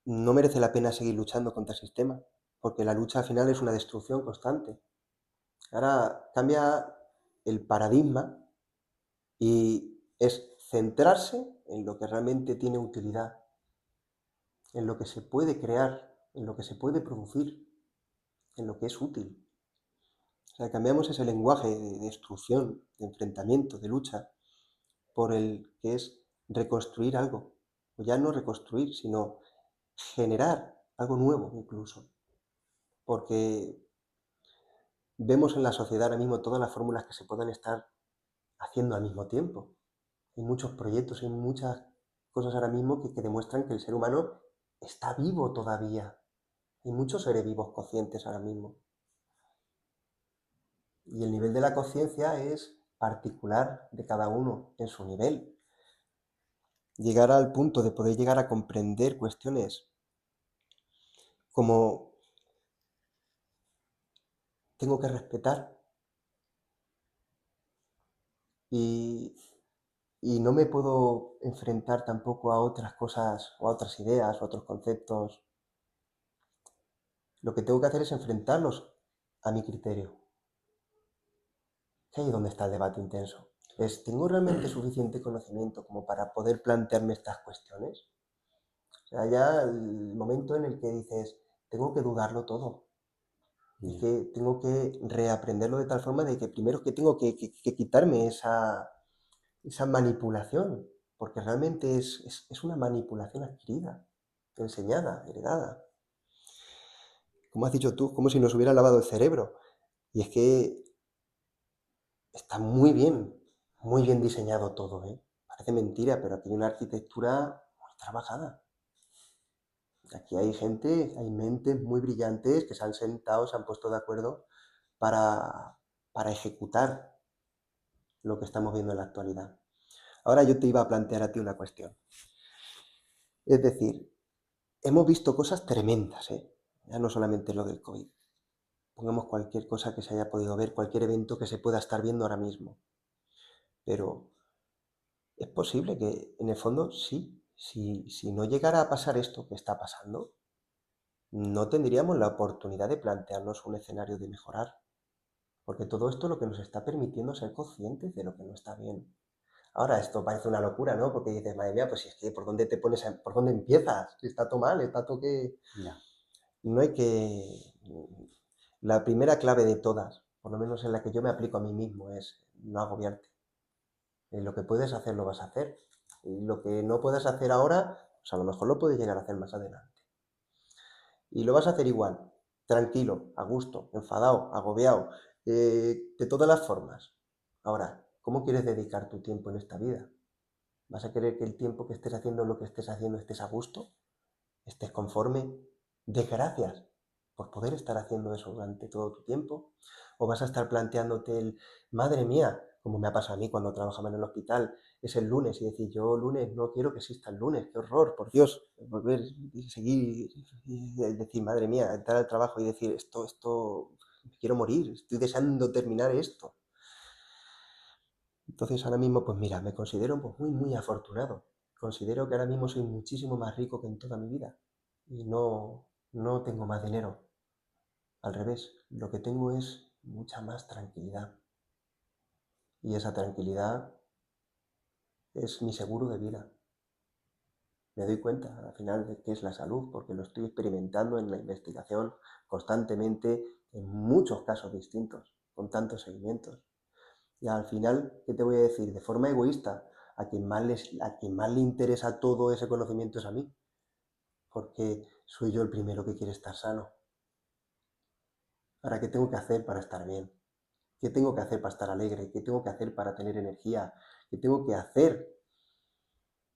no merece la pena seguir luchando contra el sistema, porque la lucha al final es una destrucción constante. Ahora cambia el paradigma y es centrarse en lo que realmente tiene utilidad, en lo que se puede crear, en lo que se puede producir, en lo que es útil. O sea, cambiamos ese lenguaje de destrucción, de enfrentamiento, de lucha, por el que es reconstruir algo. O ya no reconstruir, sino generar algo nuevo incluso. Porque vemos en la sociedad ahora mismo todas las fórmulas que se puedan estar haciendo al mismo tiempo. Hay muchos proyectos, hay muchas cosas ahora mismo que demuestran que el ser humano está vivo todavía. Hay muchos seres vivos conscientes ahora mismo. Y el nivel de la conciencia es particular de cada uno en su nivel. Llegar al punto de poder llegar a comprender cuestiones como tengo que respetar y, y no me puedo enfrentar tampoco a otras cosas o a otras ideas o a otros conceptos. Lo que tengo que hacer es enfrentarlos a mi criterio. Ahí es donde está el debate intenso. ¿Tengo realmente suficiente conocimiento como para poder plantearme estas cuestiones? O sea, ya el momento en el que dices, tengo que dudarlo todo. Y que tengo que reaprenderlo de tal forma de que primero que tengo que quitarme esa manipulación, porque realmente es una manipulación adquirida, enseñada, heredada. Como has dicho tú, como si nos hubiera lavado el cerebro. Y es que está muy bien diseñado todo, ¿eh? Parece mentira, pero aquí hay una arquitectura muy trabajada. Aquí hay gente, hay mentes muy brillantes que se han sentado, se han puesto de acuerdo para, para ejecutar lo que estamos viendo en la actualidad. Ahora yo te iba a plantear a ti una cuestión. Es decir, hemos visto cosas tremendas, ¿eh? Ya no solamente lo del COVID. Pongamos cualquier cosa que se haya podido ver, cualquier evento que se pueda estar viendo ahora mismo. Pero es posible que, en el fondo, sí, si no llegara a pasar esto que está pasando, no tendríamos la oportunidad de plantearnos un escenario de mejorar. Porque todo esto lo que nos está permitiendo es ser conscientes de lo que no está bien. Ahora, esto parece una locura, ¿no? Porque dices, madre mía, pues si es que ¿por dónde te pones, por dónde empiezas? Está todo mal, está todo que... Ya. No hay que... La primera clave de todas, por lo menos en la que yo me aplico a mí mismo, es no agobiarte. Lo que puedes hacer, lo vas a hacer. Y lo que no puedes hacer ahora, pues a lo mejor lo puedes llegar a hacer más adelante. Y lo vas a hacer igual, tranquilo, a gusto, enfadado, agobiado, de todas las formas. Ahora, ¿cómo quieres dedicar tu tiempo en esta vida? ¿Vas a querer que el tiempo que estés haciendo lo que estés haciendo estés a gusto? ¿Estés conforme? ¿Des gracias por poder estar haciendo eso durante todo tu tiempo? ¿O vas a estar planteándote madre mía, como me ha pasado a mí cuando trabajaba en el hospital, es el lunes y decir, yo lunes no quiero que exista el lunes, qué horror, por Dios, volver y seguir y decir, madre mía, entrar al trabajo y decir, esto, me quiero morir, estoy deseando terminar esto. Entonces ahora mismo, pues mira, me considero pues, muy afortunado. Considero que ahora mismo soy muchísimo más rico que en toda mi vida y no tengo más dinero. Al revés, lo que tengo es mucha más tranquilidad. Y esa tranquilidad es mi seguro de vida. Me doy cuenta al final de qué es la salud, porque lo estoy experimentando en la investigación constantemente en muchos casos distintos, con tantos seguimientos. Y al final, ¿qué te voy a decir? De forma egoísta, a quien más le interesa todo ese conocimiento es a mí, porque soy yo el primero que quiere estar sano. Ahora, ¿qué tengo que hacer para estar bien? ¿Qué tengo que hacer para estar alegre? ¿Qué tengo que hacer para tener energía? ¿Qué tengo que hacer?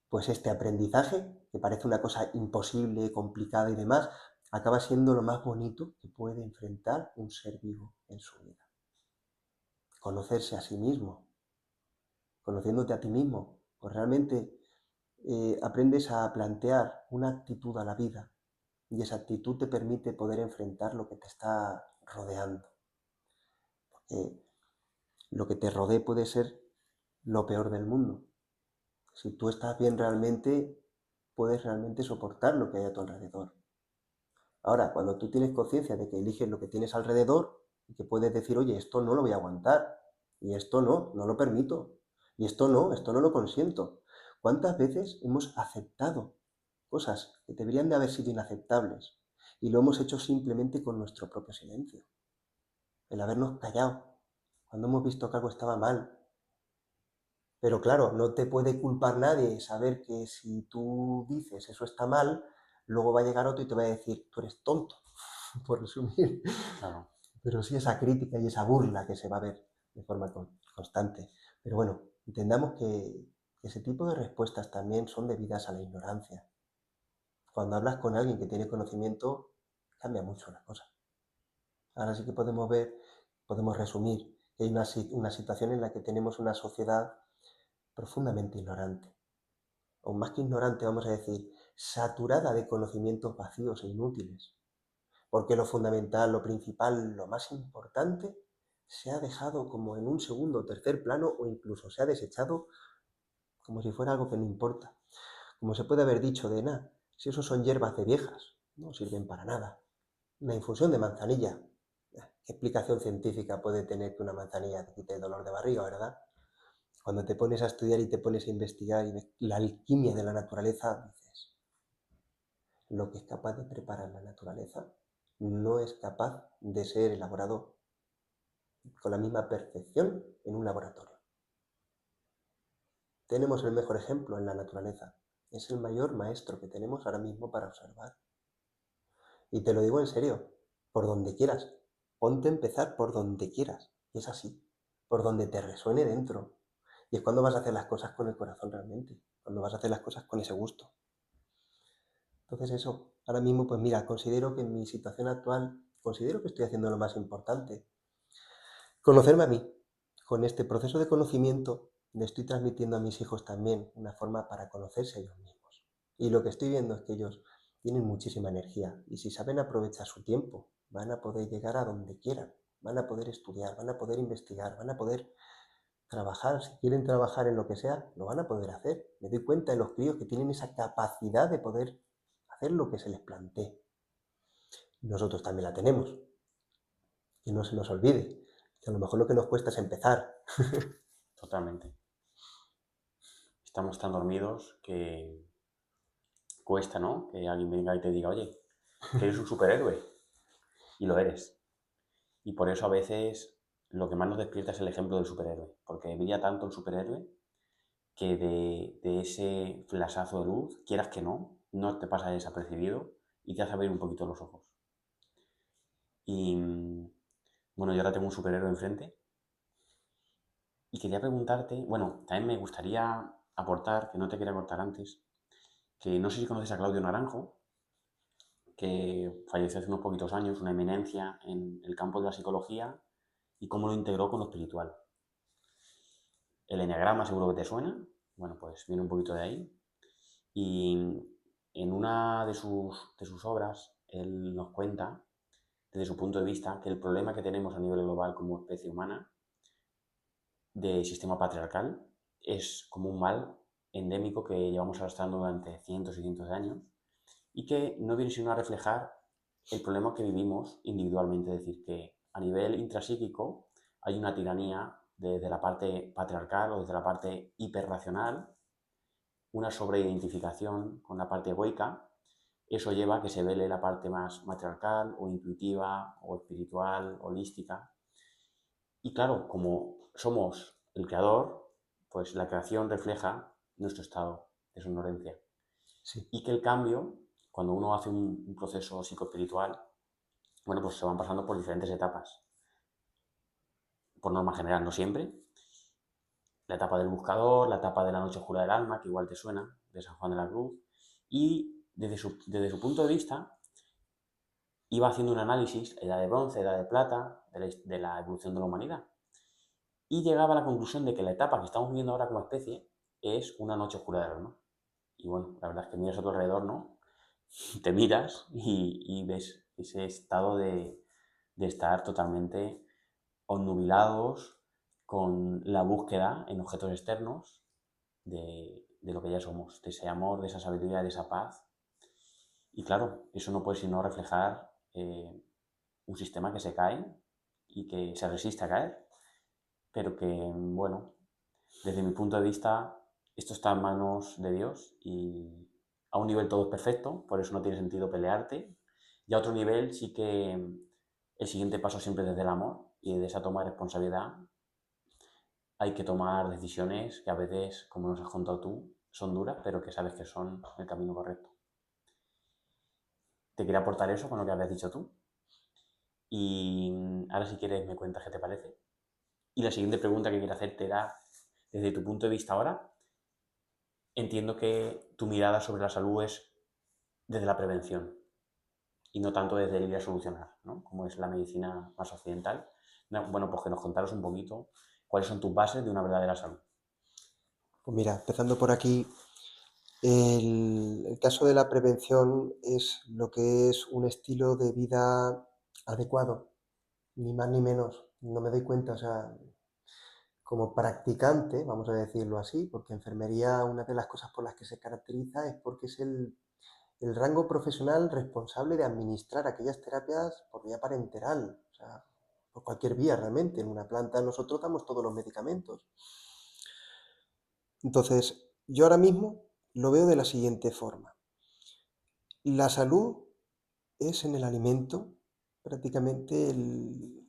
Pues este aprendizaje, que parece una cosa imposible, complicada y demás, acaba siendo lo más bonito que puede enfrentar un ser vivo en su vida. Conocerse a sí mismo, conociéndote a ti mismo, pues realmente aprendes a plantear una actitud a la vida y esa actitud te permite poder enfrentar lo que te está rodeando. Porque lo que te rodee puede ser lo peor del mundo. Si tú estás bien realmente, puedes realmente soportar lo que hay a tu alrededor. Ahora, cuando tú tienes conciencia de que eliges lo que tienes alrededor y que puedes decir, oye, esto no lo voy a aguantar, y esto no lo permito, y esto no lo consiento. ¿Cuántas veces hemos aceptado cosas que deberían de haber sido inaceptables y lo hemos hecho simplemente con nuestro propio silencio? El habernos callado cuando hemos visto que algo estaba mal. Pero claro, no te puede culpar nadie saber que si tú dices eso está mal, luego va a llegar otro y te va a decir, tú eres tonto, por resumir. Claro. Pero sí esa crítica y esa burla que se va a ver de forma constante. Pero bueno, entendamos ese tipo de respuestas también son debidas a la ignorancia. Cuando hablas con alguien que tiene conocimiento, cambia mucho la cosa. Ahora sí que podemos ver, podemos resumir que hay una situación en la que tenemos una sociedad profundamente ignorante, o más que ignorante, vamos a decir, saturada de conocimientos vacíos e inútiles, porque lo fundamental, lo principal, lo más importante, se ha dejado como en un segundo o tercer plano, o incluso se ha desechado como si fuera algo que no importa. Como se puede haber dicho de nada, si eso son hierbas de viejas, no sirven para nada. Una infusión de manzanilla, ¿qué explicación científica puede tener que una manzanilla te quite el dolor de barriga, verdad? Cuando te pones a estudiar y te pones a investigar y ves la alquimia de la naturaleza, dices, lo que es capaz de preparar la naturaleza no es capaz de ser elaborado con la misma perfección en un laboratorio. Tenemos el mejor ejemplo en la naturaleza. Es el mayor maestro que tenemos ahora mismo para observar. Y te lo digo en serio, por donde quieras. Ponte a empezar por donde quieras. Y es así, por donde te resuene dentro. Y es cuando vas a hacer las cosas con el corazón realmente, cuando vas a hacer las cosas con ese gusto. Entonces eso, ahora mismo pues mira, considero que en mi situación actual, considero que estoy haciendo lo más importante. Conocerme a mí. Con este proceso de conocimiento le estoy transmitiendo a mis hijos también una forma para conocerse a ellos mismos. Y lo que estoy viendo es que ellos tienen muchísima energía y si saben aprovechar su tiempo, van a poder llegar a donde quieran, van a poder estudiar, van a poder investigar, van a poder trabajar. Si quieren trabajar en lo que sea, lo van a poder hacer. Me doy cuenta de los críos que tienen esa capacidad de poder hacer lo que se les plantee. Nosotros también la tenemos. Que no se nos olvide, que a lo mejor lo que nos cuesta es empezar. Totalmente. Estamos tan dormidos que cuesta, ¿no? Que alguien venga y te diga, oye, que eres un superhéroe. Y lo eres. Y por eso a veces lo que más nos despierta es el ejemplo del superhéroe. Porque brilla tanto el superhéroe que de ese flashazo de luz, quieras que no te pasa desapercibido y te hace abrir un poquito los ojos. Y bueno, yo ahora tengo un superhéroe enfrente y quería preguntarte, bueno, también me gustaría aportar, que no te quería cortar antes, que no sé si conoces a Claudio Naranjo, que falleció hace unos poquitos años, una eminencia en el campo de la psicología y cómo lo integró con lo espiritual. El eneagrama seguro que te suena, bueno, pues viene un poquito de ahí. Y en una de sus obras, él nos cuenta, desde su punto de vista, que el problema que tenemos a nivel global como especie humana de sistema patriarcal es como un mal endémico que llevamos arrastrando durante cientos y cientos de años y que no viene sino a reflejar el problema que vivimos individualmente, es decir, que a nivel intrapsíquico hay una tiranía desde la parte patriarcal o desde la parte hiperracional, una sobreidentificación con la parte egoica. Eso lleva a que se vele la parte más matriarcal o intuitiva o espiritual, holística. Y claro, como somos el creador, pues la creación refleja nuestro estado de somnolencia. Sí. Y que el cambio, cuando uno hace un proceso psicoespiritual, bueno, pues se van pasando por diferentes etapas. Por norma general, no siempre. La etapa del buscador, la etapa de la noche oscura del alma, que igual te suena, de San Juan de la Cruz. Y desde su punto de vista, iba haciendo un análisis, edad de bronce, edad de plata, de la evolución de la humanidad. Y llegaba a la conclusión de que la etapa que estamos viviendo ahora como especie es una noche oscura del alma. Y bueno, la verdad es que miras a tu alrededor, ¿no? Te miras y ves ese estado de estar totalmente obnubilados con la búsqueda en objetos externos de lo que ya somos, de ese amor, de esa sabiduría, de esa paz. Y claro, eso no puede sino reflejar un sistema que se cae y que se resiste a caer, pero que, bueno, desde mi punto de vista, esto está en manos de Dios y a un nivel todo es perfecto, por eso no tiene sentido pelearte. Y a otro nivel sí que el siguiente paso siempre desde el amor y de esa toma de responsabilidad hay que tomar decisiones que a veces, como nos has contado tú, son duras, pero que sabes que son el camino correcto. Te quería aportar eso con lo que habías dicho tú. Y ahora si quieres me cuentas qué te parece. Y la siguiente pregunta que quiero hacerte era, desde tu punto de vista ahora, entiendo que tu mirada sobre la salud es desde la prevención y no tanto desde el ir a solucionar, ¿no? Como es la medicina más occidental. No, bueno, pues que nos contaras un poquito cuáles son tus bases de una verdadera salud. Pues mira, empezando por aquí, el caso de la prevención es lo que es un estilo de vida adecuado, ni más ni menos. No me doy cuenta, o sea, como practicante, vamos a decirlo así, porque enfermería, una de las cosas por las que se caracteriza es porque es el rango profesional responsable de administrar aquellas terapias por vía parenteral, o sea, por cualquier vía realmente. En una planta nosotros damos todos los medicamentos. Entonces, yo ahora mismo lo veo de la siguiente forma. La salud es en el alimento prácticamente el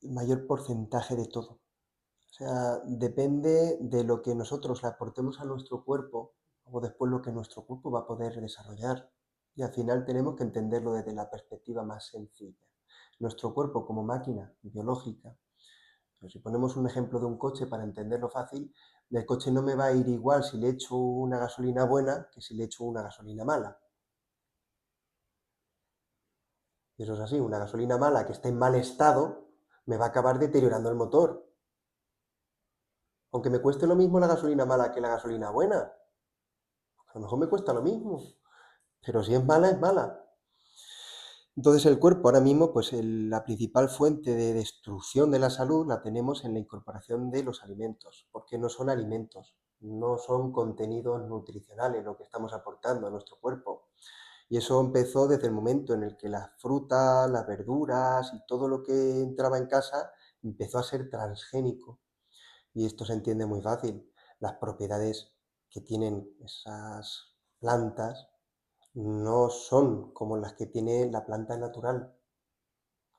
mayor porcentaje de todo. O sea, depende de lo que nosotros le aportemos a nuestro cuerpo o después lo que nuestro cuerpo va a poder desarrollar. Y al final tenemos que entenderlo desde la perspectiva más sencilla. Nuestro cuerpo como máquina biológica. Pero si ponemos un ejemplo de un coche para entenderlo fácil, el coche no me va a ir igual si le echo una gasolina buena que si le echo una gasolina mala. Y eso es así, una gasolina mala que esté en mal estado me va a acabar deteriorando el motor. Aunque me cueste lo mismo la gasolina mala que la gasolina buena. A lo mejor me cuesta lo mismo, pero si es mala, es mala. Entonces el cuerpo ahora mismo, pues la principal fuente de destrucción de la salud la tenemos en la incorporación de los alimentos, porque no son alimentos, no son contenidos nutricionales lo que estamos aportando a nuestro cuerpo. Y eso empezó desde el momento en el que las frutas, las verduras y todo lo que entraba en casa empezó a ser transgénico. Y esto se entiende muy fácil. Las propiedades que tienen esas plantas no son como las que tiene la planta natural.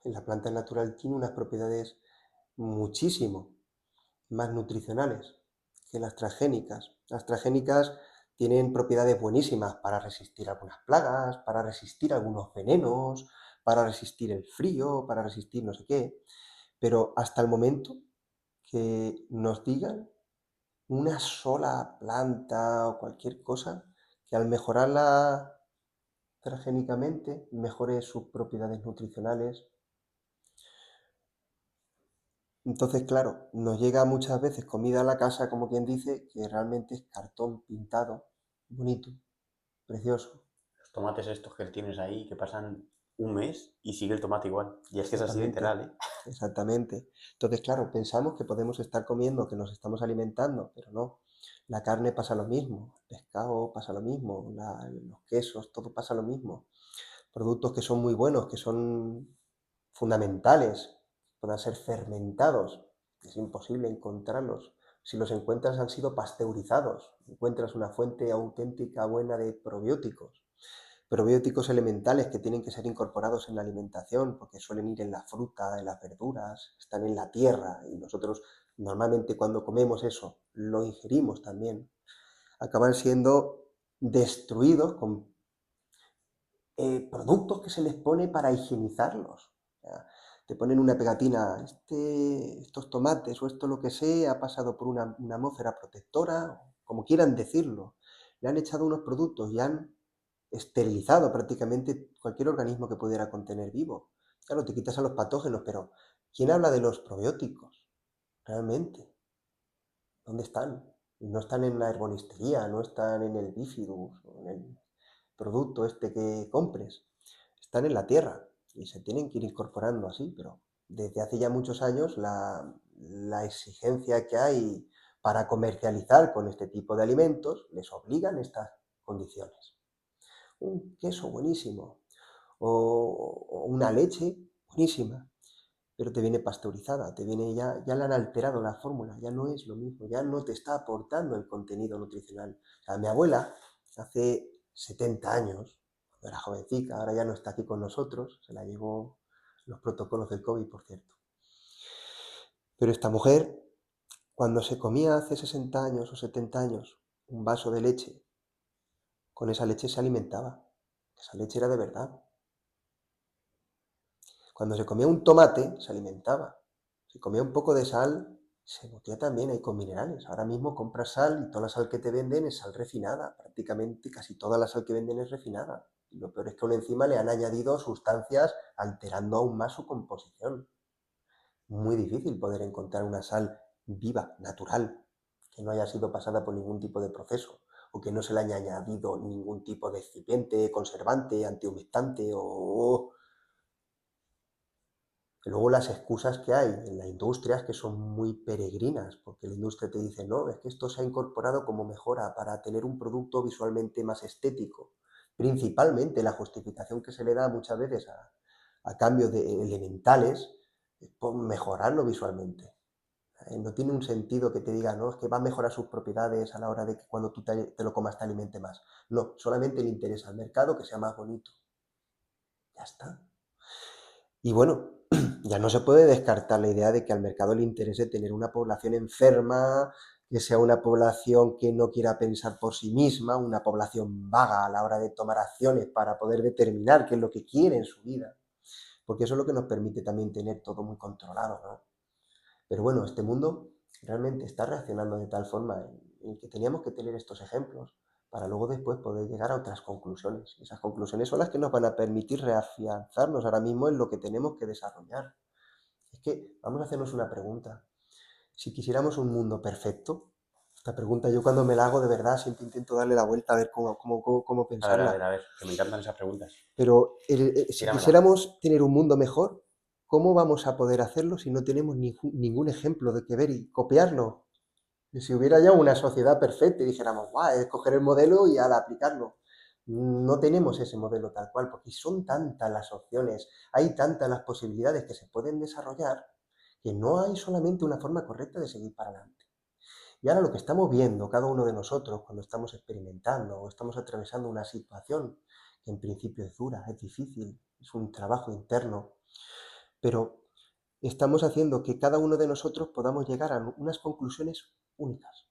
La planta natural tiene unas propiedades muchísimo más nutricionales que las transgénicas. Las transgénicas tienen propiedades buenísimas para resistir algunas plagas, para resistir algunos venenos, para resistir el frío, para resistir no sé qué. Pero hasta el momento que nos digan una sola planta o cualquier cosa que al mejorarla transgénicamente mejore sus propiedades nutricionales. Entonces, claro, nos llega muchas veces comida a la casa, como quien dice, que realmente es cartón pintado, bonito, precioso. Los tomates estos que tienes ahí que pasan un mes y sigue el tomate igual. Y es que es así Exactamente, literal, ¿eh? exactamente. Entonces, claro, pensamos que podemos estar comiendo, que nos estamos alimentando, pero no. La carne pasa lo mismo, el pescado pasa lo mismo, los quesos, todo pasa lo mismo. Productos que son muy buenos, que son fundamentales, puedan ser fermentados. Es imposible encontrarlos. Si los encuentras han sido pasteurizados. Encuentras una fuente auténtica buena de probióticos. Probióticos elementales que tienen que ser incorporados en la alimentación porque suelen ir en la fruta, en las verduras, están en la tierra y nosotros normalmente cuando comemos eso lo ingerimos también. Acaban siendo destruidos con productos que se les pone para higienizarlos. O sea, te ponen una pegatina, estos tomates o esto lo que sea ha pasado por una atmósfera protectora, como quieran decirlo. Le han echado unos productos y han esterilizado prácticamente cualquier organismo que pudiera contener vivo. Claro, te quitas a los patógenos, pero ¿quién habla de los probióticos? Realmente, ¿dónde están? No están en la herbonistería, no están en el bifidus, en el producto este que compres. Están en la tierra y se tienen que ir incorporando así, pero desde hace ya muchos años la exigencia que hay para comercializar con este tipo de alimentos les obligan estas condiciones. Un queso buenísimo o una leche buenísima, pero te viene pasteurizada, te viene ya le han alterado la fórmula, ya no es lo mismo, ya no te está aportando el contenido nutricional. O sea, mi abuela, hace 70 años, cuando era jovencita, ahora ya no está aquí con nosotros, se la llevó los protocolos del COVID, por cierto. Pero esta mujer, cuando se comía hace 60 años o 70 años un vaso de leche, con esa leche se alimentaba. Esa leche era de verdad. Cuando se comía un tomate, se alimentaba. Se comía un poco de sal, se embotella también ahí con minerales. Ahora mismo compras sal y toda la sal que te venden es sal refinada. Prácticamente casi toda la sal que venden es refinada. Y lo peor es que aún encima le han añadido sustancias alterando aún más su composición. Muy difícil poder encontrar una sal viva, natural, que no haya sido pasada por ningún tipo de proceso o que no se le haya añadido ningún tipo de excipiente, conservante, antihumectante o... Luego las excusas que hay en la industria es que son muy peregrinas, porque la industria te dice, no, es que esto se ha incorporado como mejora para tener un producto visualmente más estético. Principalmente la justificación que se le da muchas veces a cambio de elementales es por mejorarlo visualmente. No tiene un sentido que te diga, no, es que va a mejorar sus propiedades a la hora de que cuando tú te lo comas te alimente más. No, solamente le interesa al mercado que sea más bonito. Ya está. Y bueno, ya no se puede descartar la idea de que al mercado le interese tener una población enferma, que sea una población que no quiera pensar por sí misma, una población vaga a la hora de tomar acciones para poder determinar qué es lo que quiere en su vida. Porque eso es lo que nos permite también tener todo muy controlado, ¿no? Pero bueno, este mundo realmente está reaccionando de tal forma en que teníamos que tener estos ejemplos para luego después poder llegar a otras conclusiones. Esas conclusiones son las que nos van a permitir reafianzarnos ahora mismo en lo que tenemos que desarrollar. Es que vamos a hacernos una pregunta. Si quisiéramos un mundo perfecto, esta pregunta yo cuando me la hago de verdad siempre intento darle la vuelta a ver cómo pensarla. A ver, que me encantan esas preguntas. Pero si Tíramela. quisiéramos tener un mundo mejor, ¿cómo vamos a poder hacerlo si no tenemos ningún ejemplo de que ver y copiarlo? Y si hubiera ya una sociedad perfecta y dijéramos, guau, es coger el modelo y al aplicarlo. No tenemos ese modelo tal cual, porque son tantas las opciones, hay tantas las posibilidades que se pueden desarrollar, que no hay solamente una forma correcta de seguir para adelante. Y ahora lo que estamos viendo cada uno de nosotros cuando estamos experimentando o estamos atravesando una situación que en principio es dura, es difícil, es un trabajo interno, pero estamos haciendo que cada uno de nosotros podamos llegar a unas conclusiones únicas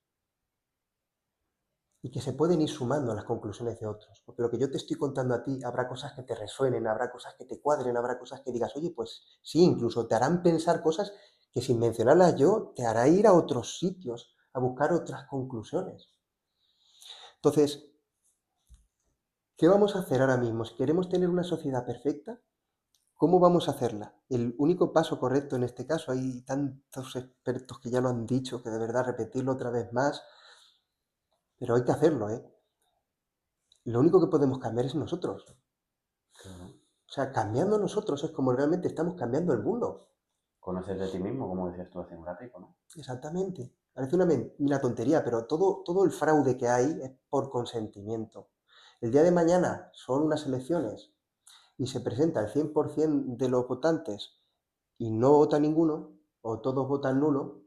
y que se pueden ir sumando a las conclusiones de otros. Porque lo que yo te estoy contando a ti, habrá cosas que te resuenen, habrá cosas que te cuadren, habrá cosas que digas, oye, pues sí, incluso te harán pensar cosas que sin mencionarlas yo, te hará ir a otros sitios, a buscar otras conclusiones. Entonces, ¿qué vamos a hacer ahora mismo? Si queremos tener una sociedad perfecta, ¿cómo vamos a hacerla? El único paso correcto en este caso, hay tantos expertos que ya lo han dicho, que de verdad repetirlo otra vez más, pero hay que hacerlo, ¿eh? Lo único que podemos cambiar es nosotros. Claro. O sea, cambiando nosotros es como realmente estamos cambiando el mundo. Conoces de ti mismo, como decías tú hace un ratico, ¿no? Exactamente. Parece una tontería, pero todo el fraude que hay es por consentimiento. El día de mañana son unas elecciones y se presenta el 100% de los votantes y no vota ninguno, o todos votan nulo,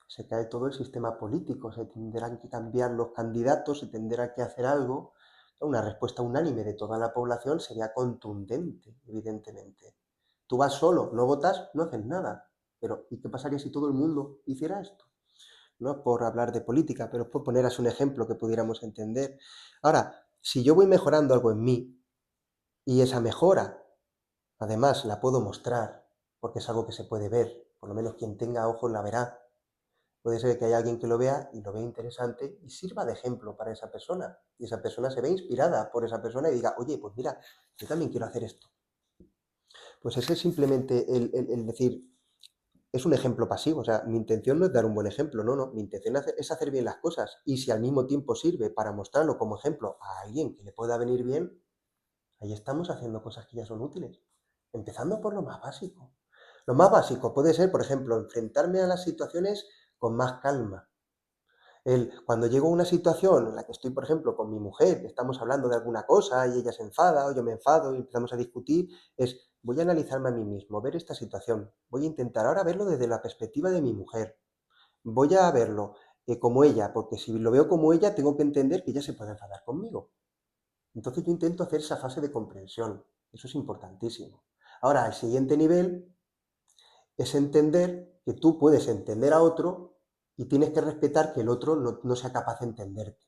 se cae todo el sistema político, se tendrán que cambiar los candidatos, se tendrá que hacer algo. Una respuesta unánime de toda la población sería contundente, evidentemente. Tú vas solo, no votas, no haces nada. Pero, ¿y qué pasaría si todo el mundo hiciera esto? No es por hablar de política, pero es por poner así un ejemplo que pudiéramos entender. Ahora, si yo voy mejorando algo en mí y esa mejora, además, la puedo mostrar, porque es algo que se puede ver, por lo menos quien tenga ojos la verá. Puede ser que haya alguien que lo vea y lo vea interesante y sirva de ejemplo para esa persona. Y esa persona se ve inspirada por esa persona y diga, oye, pues mira, yo también quiero hacer esto. Pues ese es simplemente el decir, es un ejemplo pasivo. O sea, mi intención no es dar un buen ejemplo, no. Mi intención es hacer bien las cosas. Y si al mismo tiempo sirve para mostrarlo como ejemplo a alguien que le pueda venir bien, ahí estamos haciendo cosas que ya son útiles. Empezando por lo más básico. Lo más básico puede ser, por ejemplo, enfrentarme a las situaciones con más calma. Cuando llego a una situación en la que estoy, por ejemplo, con mi mujer, que estamos hablando de alguna cosa y ella se enfada o yo me enfado y empezamos a discutir, voy a analizarme a mí mismo, ver esta situación. Voy a intentar ahora verlo desde la perspectiva de mi mujer. Voy a verlo como ella, porque si lo veo como ella, tengo que entender que ella se puede enfadar conmigo. Entonces yo intento hacer esa fase de comprensión. Eso es importantísimo. Ahora, el siguiente nivel es entender que tú puedes entender a otro y tienes que respetar que el otro no sea capaz de entenderte.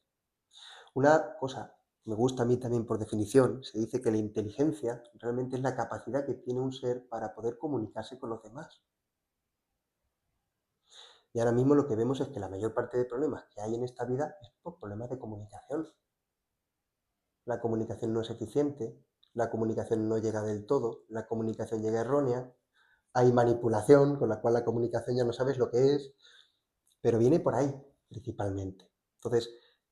Una cosa que me gusta a mí también por definición, se dice que la inteligencia realmente es la capacidad que tiene un ser para poder comunicarse con los demás. Y ahora mismo lo que vemos es que la mayor parte de problemas que hay en esta vida es por problemas de comunicación. La comunicación no es eficiente, la comunicación no llega del todo, la comunicación llega errónea, hay manipulación, con la cual la comunicación ya no sabes lo que es, pero viene por ahí principalmente. Entonces,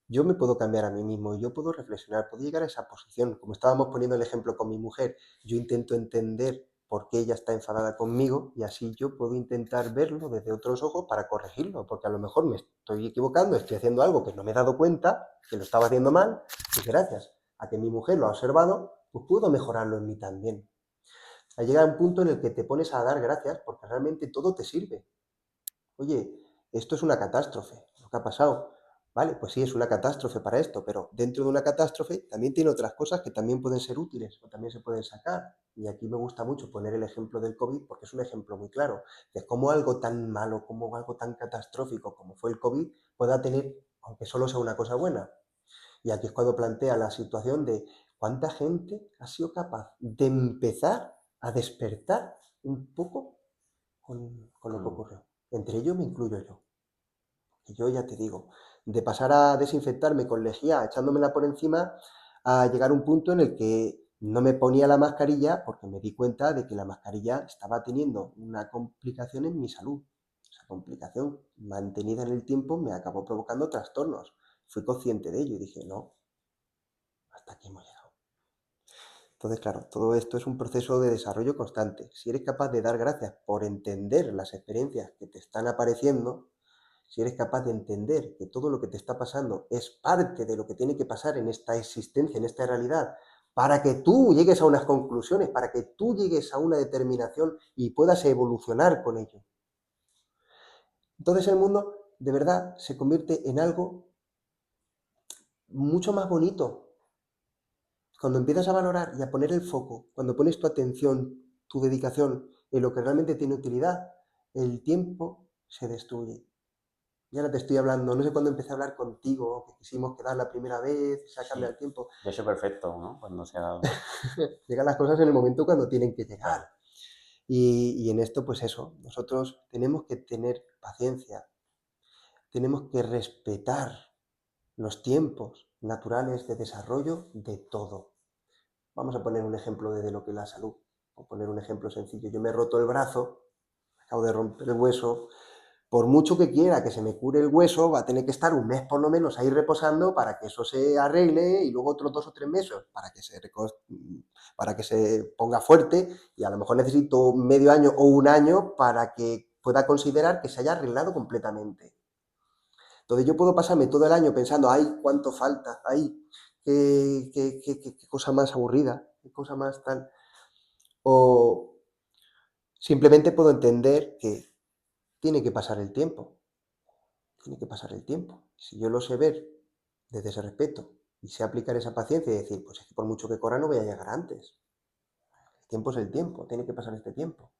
yo me puedo cambiar a mí mismo, yo puedo reflexionar, puedo llegar a esa posición. Como estábamos poniendo el ejemplo con mi mujer, yo intento entender por qué ella está enfadada conmigo y así yo puedo intentar verlo desde otros ojos para corregirlo, porque a lo mejor me estoy equivocando, estoy haciendo algo que no me he dado cuenta, que lo estaba haciendo mal, y gracias a que mi mujer lo ha observado, pues puedo mejorarlo en mí también. Ha llegado un punto en el que te pones a dar gracias porque realmente todo te sirve. Oye, esto es una catástrofe, lo que ha pasado. Vale, pues sí, es una catástrofe para esto, pero dentro de una catástrofe también tiene otras cosas que también pueden ser útiles o también se pueden sacar. Y aquí me gusta mucho poner el ejemplo del COVID porque es un ejemplo muy claro de cómo algo tan malo, cómo algo tan catastrófico como fue el COVID pueda tener, aunque solo sea una cosa buena. Y aquí es cuando plantea la situación de cuánta gente ha sido capaz de empezar a despertar un poco con lo que Con- ocurrió. Entre ellos me incluyo yo. Y yo ya te digo, de pasar a desinfectarme con lejía, echándomela por encima, a llegar a un punto en el que no me ponía la mascarilla porque me di cuenta de que la mascarilla estaba teniendo una complicación en mi salud. Esa complicación mantenida en el tiempo me acabó provocando trastornos. Fui consciente de ello y dije, no, hasta aquí hemos llegado. Entonces, claro, todo esto es un proceso de desarrollo constante. Si eres capaz de dar gracias por entender las experiencias que te están apareciendo, si eres capaz de entender que todo lo que te está pasando es parte de lo que tiene que pasar en esta existencia, en esta realidad, para que tú llegues a unas conclusiones, para que tú llegues a una determinación y puedas evolucionar con ello. Entonces el mundo de verdad se convierte en algo mucho más bonito. Cuando empiezas a valorar y a poner el foco, cuando pones tu atención, tu dedicación en lo que realmente tiene utilidad, el tiempo se destruye. Ya no te estoy hablando, no sé cuándo empecé a hablar contigo, que quisimos quedar la primera vez, se ha cambiado Sí, el tiempo. de hecho perfecto, ¿no? Cuando se ha dado. Llegan las cosas en el momento cuando tienen que llegar. Claro. Y en esto, pues eso, nosotros tenemos que tener paciencia, tenemos que respetar los tiempos naturales de desarrollo de todo. Vamos a poner un ejemplo de lo que es la salud. Voy a poner un ejemplo sencillo. Yo me he roto el brazo, acabo de romper el hueso. Por mucho que quiera que se me cure el hueso, va a tener que estar un mes por lo menos ahí reposando para que eso se arregle y luego otros 2 o 3 meses para que se ponga fuerte y a lo mejor necesito medio año o un año para que pueda considerar que se haya arreglado completamente. Entonces yo puedo pasarme todo el año pensando, ay, cuánto falta, ay, qué cosa más aburrida, qué cosa más tal. O simplemente puedo entender que tiene que pasar el tiempo, tiene que pasar el tiempo. Si yo lo sé ver desde ese respeto y sé aplicar esa paciencia y decir, pues es que por mucho que corra no voy a llegar antes. El tiempo es el tiempo, tiene que pasar este tiempo.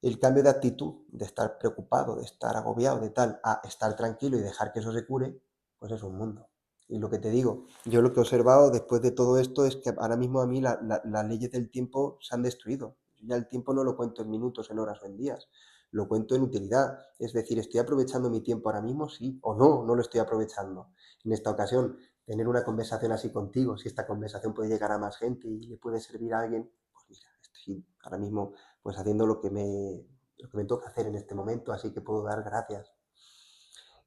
El cambio de actitud, de estar preocupado, de estar agobiado, de tal, a estar tranquilo y dejar que eso se cure, pues es un mundo. Y lo que te digo, yo lo que he observado después de todo esto es que ahora mismo a mí las leyes del tiempo se han destruido. Yo ya el tiempo no lo cuento en minutos, en horas o en días, lo cuento en utilidad. Es decir, ¿estoy aprovechando mi tiempo ahora mismo? Sí o no, no lo estoy aprovechando. En esta ocasión, tener una conversación así contigo, si esta conversación puede llegar a más gente y le puede servir a alguien, pues mira, estoy ahora mismo pues haciendo lo que me toca hacer en este momento, así que puedo dar gracias.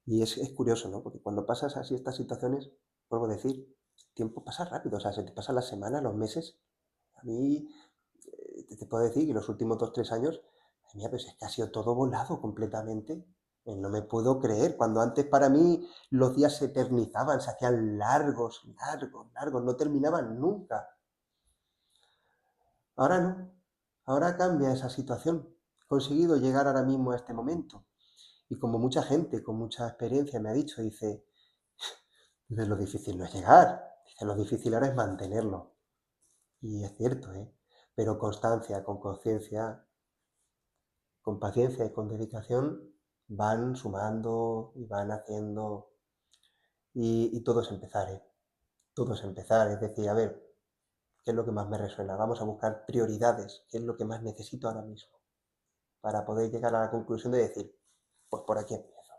Y es curioso, ¿no? Porque cuando pasas así estas situaciones, vuelvo a decir, el tiempo pasa rápido, o sea, se te pasan las semanas, los meses. A mí, te puedo decir que los últimos 2, 3 años, mira, pues es que ha sido todo volado completamente. No me puedo creer, cuando antes para mí los días se eternizaban, se hacían largos, largos, largos, no terminaban nunca. Ahora no, ahora cambia esa situación. He conseguido llegar ahora mismo a este momento. Y como mucha gente con mucha experiencia me ha dicho, dice, lo difícil no es llegar, dice, lo difícil ahora es mantenerlo. Y es cierto, ¿eh? Pero constancia, con conciencia, con paciencia y con dedicación van sumando y van haciendo. Y todo es empezar, ¿eh? Todo es empezar, es decir, a ver, ¿qué es lo que más me resuena? Vamos a buscar prioridades, ¿qué es lo que más necesito ahora mismo? Para poder llegar a la conclusión de decir, Pues por aquí empiezo.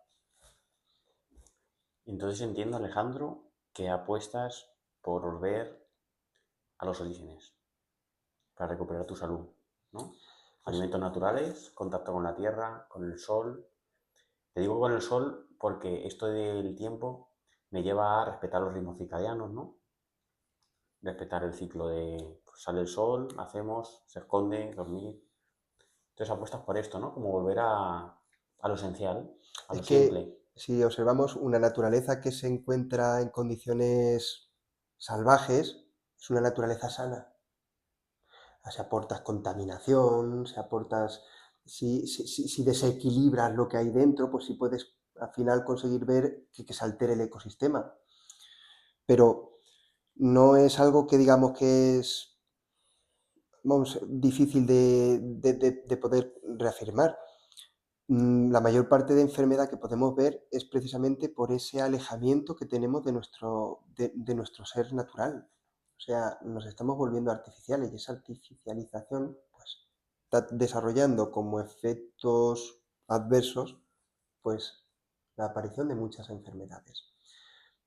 Entonces entiendo, Alejandro, que apuestas por volver a los orígenes para recuperar tu salud, ¿no? Pues Alimentos naturales, contacto con la tierra, con el sol. Te digo con el sol porque esto del tiempo me lleva a respetar los ritmos circadianos, ¿no? Respetar el ciclo de pues, sale el sol, hacemos, se esconde, dormir. Entonces apuestas por esto, ¿no? Como volver a lo esencial, a es lo que simple. si observamos una naturaleza que se encuentra en condiciones salvajes, es una naturaleza sana. Si aportas contaminación, si desequilibras lo que hay dentro, pues sí puedes al final conseguir ver que se altere el ecosistema. Pero no es algo que digamos que es, vamos, difícil de poder reafirmar. La mayor parte de enfermedad que podemos ver es precisamente por ese alejamiento que tenemos de nuestro ser natural. O sea, nos estamos volviendo artificiales y esa artificialización pues, está desarrollando como efectos adversos pues, la aparición de muchas enfermedades.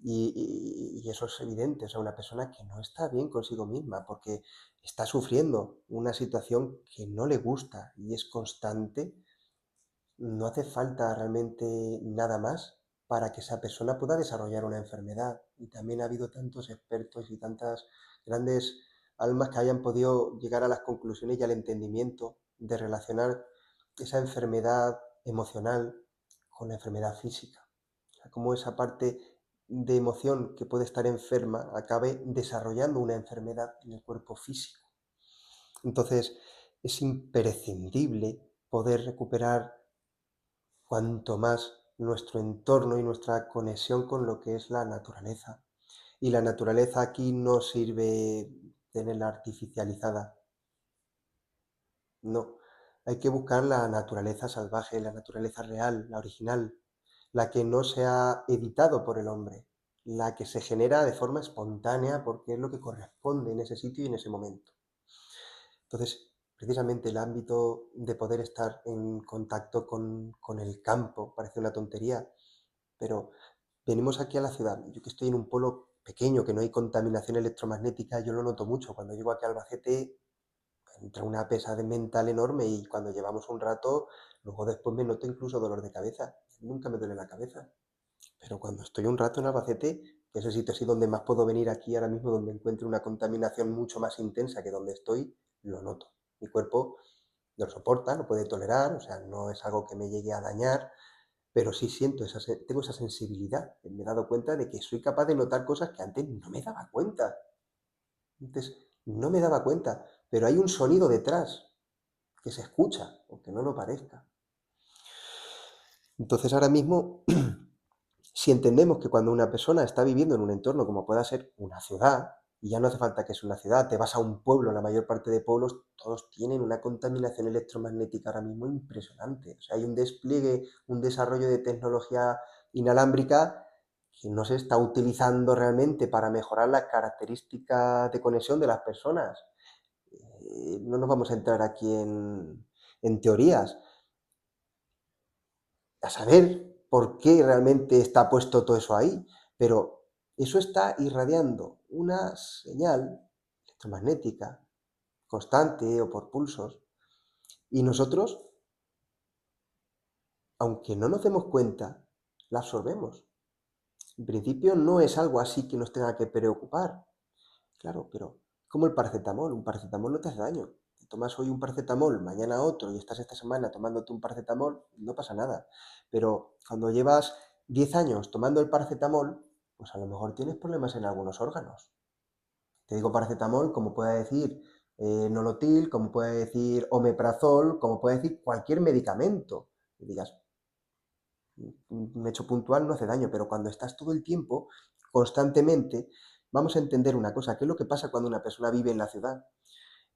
Y eso es evidente, o sea, una persona que no está bien consigo misma porque está sufriendo una situación que no le gusta y es constante, no hace falta realmente nada más para que esa persona pueda desarrollar una enfermedad. Y también ha habido tantos expertos y tantas grandes almas que hayan podido llegar a las conclusiones y al entendimiento de relacionar esa enfermedad emocional con la enfermedad física. O sea, cómo esa parte de emoción que puede estar enferma acabe desarrollando una enfermedad en el cuerpo físico. Entonces, es imprescindible poder recuperar cuanto más nuestro entorno y nuestra conexión con lo que es la naturaleza. Y la naturaleza aquí no sirve tenerla artificializada, no. Hay que buscar la naturaleza salvaje, la naturaleza real, la original, la que no se ha editado por el hombre, la que se genera de forma espontánea porque es lo que corresponde en ese sitio y en ese momento. Entonces, precisamente el ámbito de poder estar en contacto con el campo, parece una tontería, pero venimos aquí a la ciudad. Yo que estoy en un pueblo pequeño, que no hay contaminación electromagnética, yo lo noto mucho. Cuando llego aquí a Albacete, entra una pesadez mental enorme y cuando llevamos un rato, luego después me noto incluso dolor de cabeza. Nunca me duele la cabeza. Pero cuando estoy un rato en Albacete, que es el sitio así donde más puedo venir aquí ahora mismo, donde encuentro una contaminación mucho más intensa que donde estoy, lo noto. Mi cuerpo lo soporta, lo puede tolerar, o sea, no es algo que me llegue a dañar, pero sí siento tengo esa sensibilidad. Me he dado cuenta de que soy capaz de notar cosas que antes no me daba cuenta. Antes no me daba cuenta, pero hay un sonido detrás que se escucha, aunque no lo parezca. Entonces ahora mismo, si entendemos que cuando una persona está viviendo en un entorno como pueda ser una ciudad, y ya no hace falta que sea una ciudad, te vas a un pueblo, la mayor parte de pueblos, todos tienen una contaminación electromagnética ahora mismo impresionante. O sea, hay un despliegue, un desarrollo de tecnología inalámbrica que no se está utilizando realmente para mejorar las características de conexión de las personas. No nos vamos a entrar aquí en teorías, a saber por qué realmente está puesto todo eso ahí, pero eso está irradiando una señal electromagnética constante o por pulsos, y nosotros, aunque no nos demos cuenta, la absorbemos. En principio no es algo así que nos tenga que preocupar, claro, pero como el paracetamol, un paracetamol no te hace daño. Te tomas hoy un paracetamol, mañana otro y estás esta semana tomándote un paracetamol, no pasa nada. Pero cuando llevas 10 años tomando el paracetamol, pues a lo mejor tienes problemas en algunos órganos. Te digo paracetamol como puede decir nolotil, como puede decir omeprazol, como puede decir cualquier medicamento. Y digas, un hecho puntual no hace daño, pero cuando estás todo el tiempo, constantemente, vamos a entender una cosa, ¿qué es lo que pasa cuando una persona vive en la ciudad?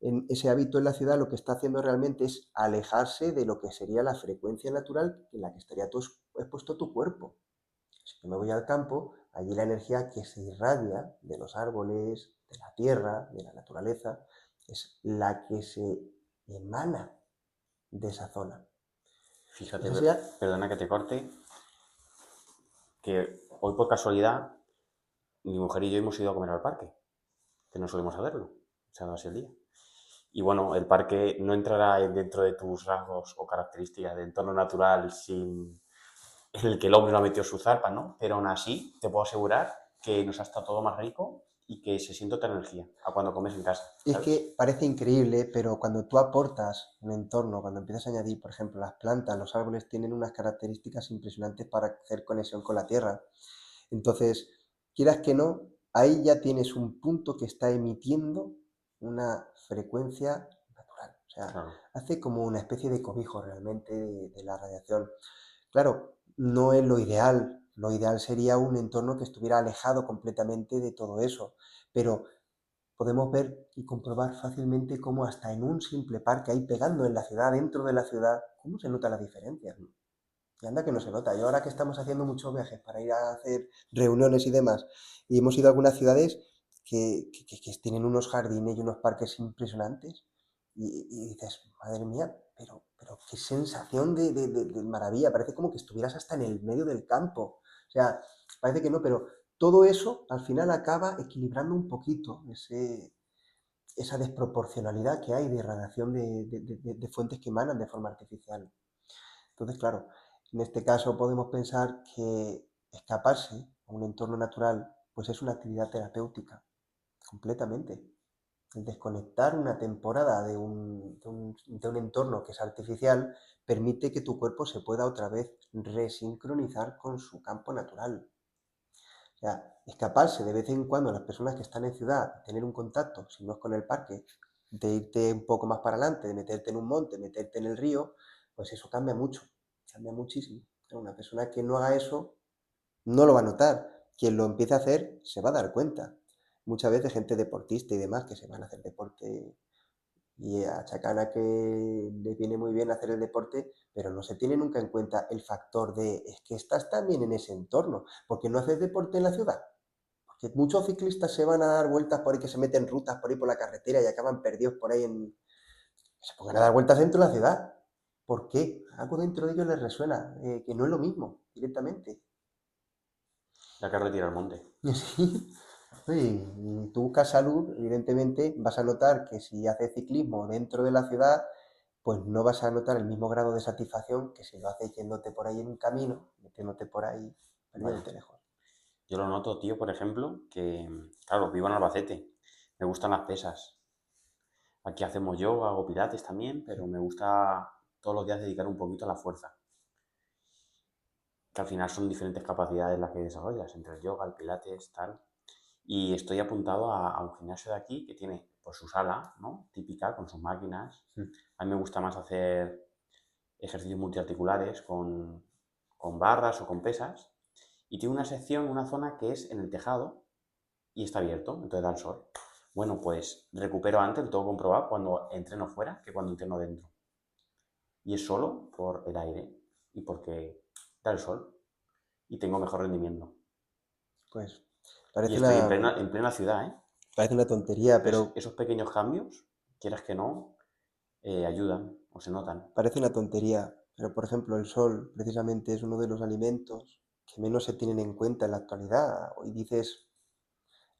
En ese hábito en la ciudad lo que está haciendo realmente es alejarse de lo que sería la frecuencia natural en la que estaría expuesto tu cuerpo. Si yo me voy al campo, allí la energía que se irradia de los árboles, de la tierra, de la naturaleza, es la que se emana de esa zona. Fíjate, Eso ya, perdona que te corte, que hoy por casualidad mi mujer y yo hemos ido a comer al parque, que no solemos hacerlo, se ha dado así el día. Y bueno, el parque no entrará dentro de tus rasgos o características de entorno natural en el que el hombre no ha metido su zarpa, ¿no? Pero aún así, te puedo asegurar que nos ha estado todo más rico y que se siente otra energía a cuando comes en casa, es ¿sabes? que parece increíble, pero cuando tú aportas un entorno, cuando empiezas a añadir, por ejemplo, las plantas, los árboles tienen unas características impresionantes para hacer conexión con la tierra. Entonces, quieras que no, ahí ya tienes un punto que está emitiendo una frecuencia natural. O sea, Claro, hace como una especie de cobijo realmente de la radiación. Claro, no es lo ideal. Lo ideal sería un entorno que estuviera alejado completamente de todo eso. Pero podemos ver y comprobar fácilmente cómo hasta en un simple parque, ahí pegando en la ciudad, dentro de la ciudad, cómo se nota la diferencia. Y anda que no se nota. Y ahora que estamos haciendo muchos viajes para ir a hacer reuniones y demás, y hemos ido a algunas ciudades que tienen unos jardines y unos parques impresionantes, y dices, madre mía, pero qué sensación de maravilla. Parece como que estuvieras hasta en el medio del campo. O sea, parece que no, pero todo eso al final acaba equilibrando un poquito esa desproporcionalidad que hay de radiación de fuentes que emanan de forma artificial. Entonces, claro, en este caso podemos pensar que escaparse a un entorno natural pues es una actividad terapéutica, completamente. El desconectar una temporada de un entorno que es artificial permite que tu cuerpo se pueda otra vez resincronizar con su campo natural. O sea, escaparse de vez en cuando a las personas que están en ciudad, tener un contacto, si no es con el parque, de irte un poco más para adelante, de meterte en un monte, meterte en el río, pues eso cambia mucho, cambia muchísimo. Una persona que no haga eso no lo va a notar. Quien lo empiece a hacer se va a dar cuenta. Muchas veces gente deportista y demás que se van a hacer deporte y achacan a que les viene muy bien hacer el deporte, pero no se tiene nunca en cuenta el factor de es que estás también en ese entorno, porque no haces deporte en la ciudad. Porque muchos ciclistas se van a dar vueltas por ahí, que se meten rutas por ahí por la carretera y acaban perdidos por ahí que se pongan a dar vueltas dentro de la ciudad. ¿Por qué? Algo dentro de ellos les resuena, que no es lo mismo directamente. la que retira el monte. Sí. Y tú buscas salud, evidentemente vas a notar que si haces ciclismo dentro de la ciudad, pues no vas a notar el mismo grado de satisfacción que si lo haces yéndote por ahí en un camino, metiéndote por ahí, Vaya. perdiéndote lejos. Yo lo noto, tío, por ejemplo, que, claro, vivo en Albacete, me gustan las pesas. Aquí hacemos yoga, hago pilates también, pero me gusta todos los días dedicar un poquito a la fuerza, que al final son diferentes capacidades las que desarrollas, entre el yoga, el pilates, tal. Y estoy apuntado a un gimnasio de aquí que tiene pues su sala, ¿no? Típica, con sus máquinas. A mí me gusta más hacer ejercicios multiarticulares con barras o con pesas. Y tiene una sección, una zona que es en el tejado y está abierto, entonces da el sol. Bueno, pues recupero antes, lo tengo que comprobar cuando entreno fuera que cuando entreno dentro. Y es solo por el aire y porque da el sol y tengo mejor rendimiento. Pues Y parece estoy una, en plena ciudad, ¿eh? parece una tontería, Entonces, pero esos pequeños cambios, quieras que no, ayudan o se notan. parece una tontería. Pero por ejemplo, el sol precisamente es uno de los alimentos que menos se tienen en cuenta en la actualidad. Hoy dices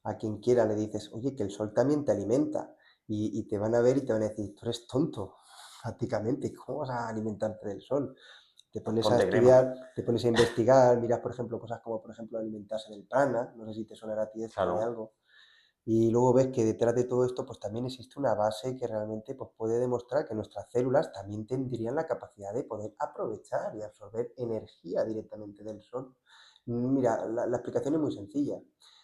a quien quiera, le dices, oye, que el sol también te alimenta. Y te van a ver y te van a decir, tú eres tonto, prácticamente, ¿cómo vas a alimentarte del sol? Te pones a Ponte crema. estudiar, te pones a investigar, miras, por ejemplo, cosas como, por ejemplo, alimentarse del prana, no sé si te sonará a ti esto de Claro, algo, y luego ves que detrás de todo esto, pues también existe una base que realmente pues, puede demostrar que nuestras células también tendrían la capacidad de poder aprovechar y absorber energía directamente del sol. Mira, la explicación es muy sencilla.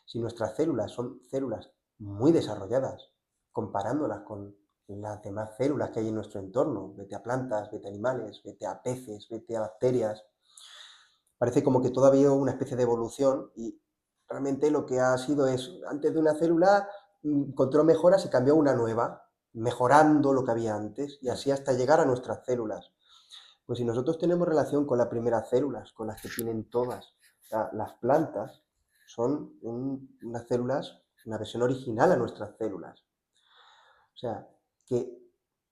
Si nuestras células son células muy desarrolladas, comparándolas con las demás células que hay en nuestro entorno, vete a plantas, vete a animales, vete a peces, vete a bacterias, parece como que todavía hay una especie de evolución y realmente lo que ha sido es, antes de una célula encontró mejoras y cambió una nueva, mejorando lo que había antes y así hasta llegar a nuestras células. Pues si nosotros tenemos relación con las primeras células, con las que tienen todas, las plantas son unas células, una versión original a nuestras células. O sea, que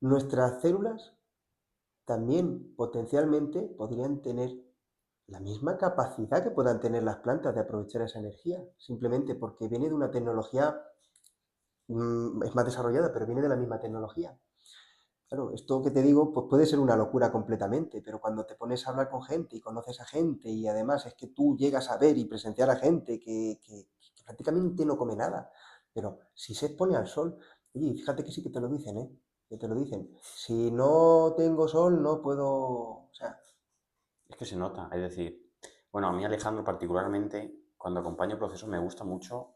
nuestras células también potencialmente podrían tener la misma capacidad que puedan tener las plantas de aprovechar esa energía, simplemente porque viene de una tecnología, es más desarrollada, pero viene de la misma tecnología. Claro, esto que te digo, pues puede ser una locura completamente, pero cuando te pones a hablar con gente y conoces a gente y además es que tú llegas a ver y presenciar a gente que prácticamente no come nada, pero si se expone al sol, oye, fíjate que sí que te lo dicen, ¿eh? Que te lo dicen. Si no tengo sol, no puedo, o sea, Es que se nota, es decir, bueno, a mí Alejandro particularmente, cuando acompaño el proceso me gusta mucho,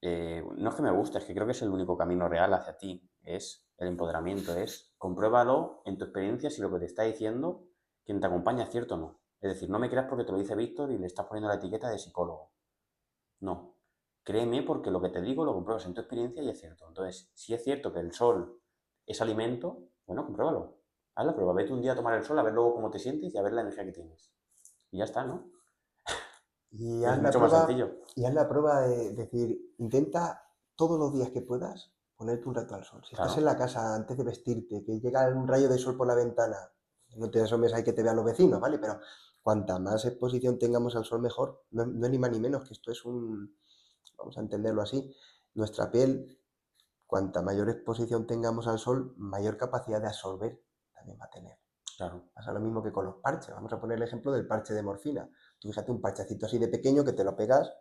no es que me guste, es que creo que es el único camino real hacia ti, es el empoderamiento, es compruébalo en tu experiencia si lo que te está diciendo quien te acompaña es cierto o no. Es decir, no me creas porque te lo dice Víctor y le estás poniendo la etiqueta de psicólogo. No. Créeme porque lo que te digo lo compruebas en tu experiencia y es cierto. Entonces, si es cierto que el sol es alimento, bueno, compruébalo. Haz la prueba, vete un día a tomar el sol, a ver luego cómo te sientes y a ver la energía que tienes. Y ya está, ¿no? y Es haz la mucho más prueba, sencillo. y haz la prueba de decir, intenta todos los días que puedas ponerte un rato al sol. Si estás en Claro, la casa antes de vestirte, que llega un rayo de sol por la ventana, no te asomes ahí que te vean los vecinos, ¿vale? Pero cuanta más exposición tengamos al sol, mejor. No, no es ni más ni menos que esto es vamos a entenderlo así, nuestra piel, cuanta mayor exposición tengamos al sol, mayor capacidad de absorber también va a tener. claro. Pasa lo mismo que con los parches. Vamos a poner el ejemplo del parche de morfina. Tú fíjate un parchecito así de pequeño que te lo pegas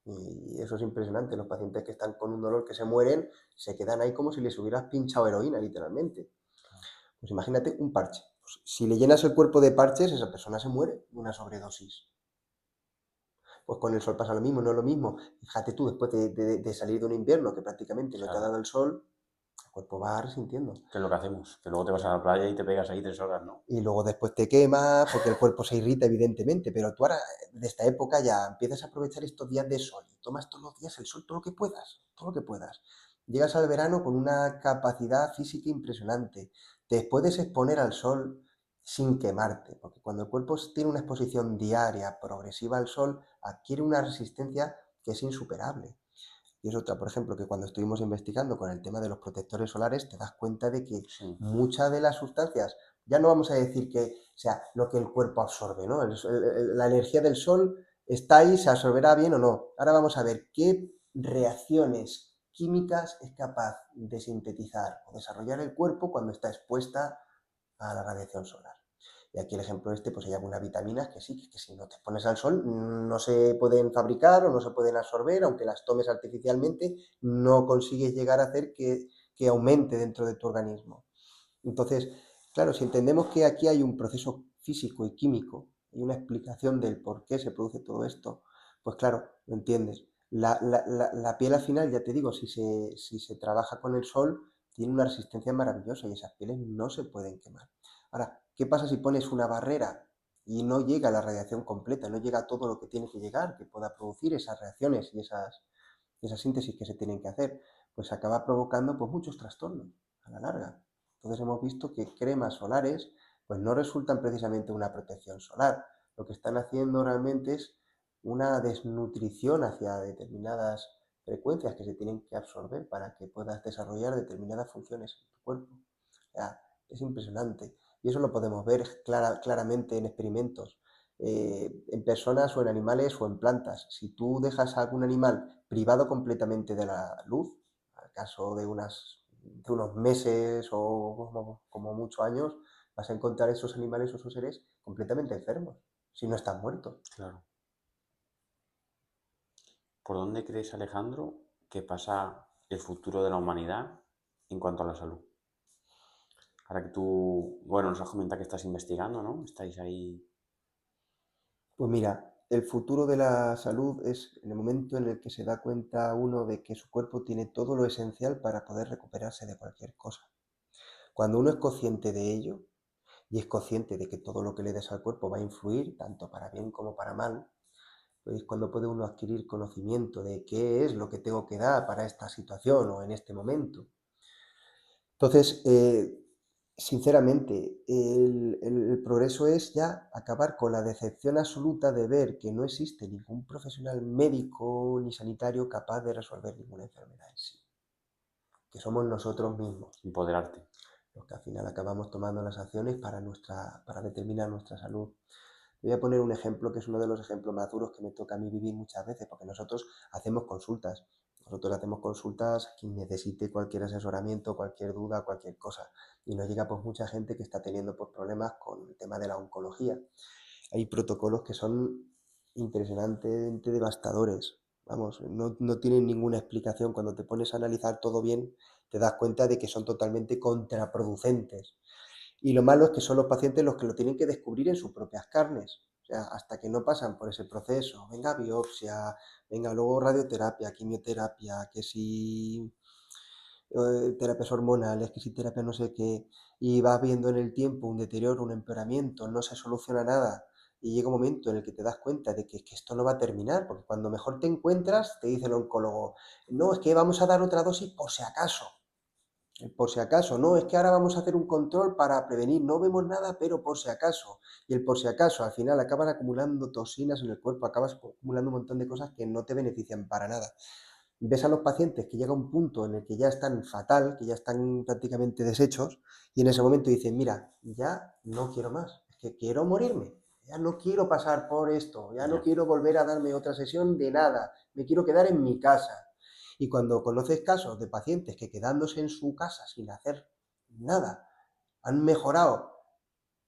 y eso es impresionante. Los pacientes que están con un dolor que se mueren se quedan ahí como si les hubieras pinchado heroína, literalmente. Claro. Pues imagínate un parche. Pues si le llenas el cuerpo de parches, esa persona se muere de una sobredosis. Pues con el sol pasa lo mismo, no es lo mismo. Fíjate tú, después de salir de un invierno que prácticamente no te ha Claro. dado el sol, el cuerpo va resintiendo. ¿Qué es lo que hacemos? Que luego te vas a la playa y te pegas ahí 3 horas, ¿no? Y luego después te quema porque el cuerpo se irrita, evidentemente, pero tú ahora, de esta época ya empiezas a aprovechar estos días de sol y tomas todos los días el sol, todo lo que puedas, todo lo que puedas. Llegas al verano con una capacidad física impresionante. Te puedes exponer al sol sin quemarte, porque cuando el cuerpo tiene una exposición diaria, progresiva al sol, adquiere una resistencia que es insuperable. Y es otra, por ejemplo, que cuando estuvimos investigando con el tema de los protectores solares, te das cuenta de que Sí, muchas de las sustancias, ya no vamos a decir que sea lo que el cuerpo absorbe, ¿no? La energía del sol está ahí, se absorberá bien o no. Ahora vamos a ver qué reacciones químicas es capaz de sintetizar o desarrollar el cuerpo cuando está expuesta a la radiación solar. Y aquí el ejemplo pues hay algunas vitaminas que sí, que si no te pones al sol no se pueden fabricar o no se pueden absorber, aunque las tomes artificialmente, no consigues llegar a hacer que aumente dentro de tu organismo. Entonces, claro, si entendemos que aquí hay un proceso físico y químico y una explicación del por qué se produce todo esto, pues claro, lo entiendes. La piel al final, ya te digo, si se trabaja con el sol, tiene una resistencia maravillosa y esas pieles no se pueden quemar. Ahora, ¿qué pasa si pones una barrera y no llega la radiación completa, no llega todo lo que tiene que llegar, que pueda producir esas reacciones y esas síntesis que se tienen que hacer? Pues acaba provocando pues, muchos trastornos a la larga. Entonces hemos visto que cremas solares pues no resultan precisamente una protección solar. Lo que están haciendo realmente es una desnutrición hacia determinadas frecuencias que se tienen que absorber para que puedas desarrollar determinadas funciones en tu cuerpo. O sea, es impresionante. Y eso lo podemos ver claramente en experimentos, en personas o en animales o en plantas. Si tú dejas a algún animal privado completamente de la luz, al caso de unos meses o como muchos años, vas a encontrar esos animales o esos seres completamente enfermos, si no están muertos. claro. ¿Por dónde crees, Alejandro, que pasa el futuro de la humanidad en cuanto a la salud? Ahora que tú, bueno, nos has comentado que estás investigando, ¿no? Estáis ahí. Pues mira, el futuro de la salud es en el momento en el que se da cuenta uno de que su cuerpo tiene todo lo esencial para poder recuperarse de cualquier cosa. Cuando uno es consciente de ello y es consciente de que todo lo que le des al cuerpo va a influir, tanto para bien como para mal, pues es cuando puede uno adquirir conocimiento de qué es lo que tengo que dar para esta situación o en este momento. Entonces, sinceramente, el progreso es ya acabar con la decepción absoluta de ver que no existe ningún profesional médico ni sanitario capaz de resolver ninguna enfermedad en sí, que somos nosotros mismos. Empoderarte. los que al final acabamos tomando las acciones para determinar nuestra salud. Te voy a poner un ejemplo que es uno de los ejemplos más duros que me toca a mí vivir muchas veces, porque nosotros hacemos consultas. Nosotros hacemos consultas a quien necesite cualquier asesoramiento, cualquier duda, cualquier cosa. Y nos llega pues mucha gente que está teniendo pues, problemas con el tema de la oncología. Hay protocolos que son impresionantemente devastadores. Vamos, no tienen ninguna explicación. Cuando te pones a analizar todo bien, te das cuenta de que son totalmente contraproducentes. Y lo malo es que son los pacientes los que lo tienen que descubrir en sus propias carnes. O sea, hasta que no pasan por ese proceso, venga biopsia, venga luego radioterapia, quimioterapia, que si terapias hormonales, que si terapia no sé qué, y vas viendo en el tiempo un deterioro, un empeoramiento, no se soluciona nada, y llega un momento en el que te das cuenta de que esto no va a terminar, porque cuando mejor te encuentras, te dice el oncólogo, no, es que vamos a dar otra dosis por si acaso. Por si acaso, no, es que ahora vamos a hacer un control para prevenir, no vemos nada, pero por si acaso. Y el por si acaso, al final acabas acumulando toxinas en el cuerpo, acabas acumulando un montón de cosas que no te benefician para nada. Ves a los pacientes que llega un punto en el que ya están fatal, que ya están prácticamente deshechos, y en ese momento dicen, mira, ya no quiero más, es que quiero morirme, ya no quiero pasar por esto, ya no Ya. quiero volver a darme otra sesión de nada, me quiero quedar en mi casa. Y cuando conoces casos de pacientes que quedándose en su casa sin hacer nada, han mejorado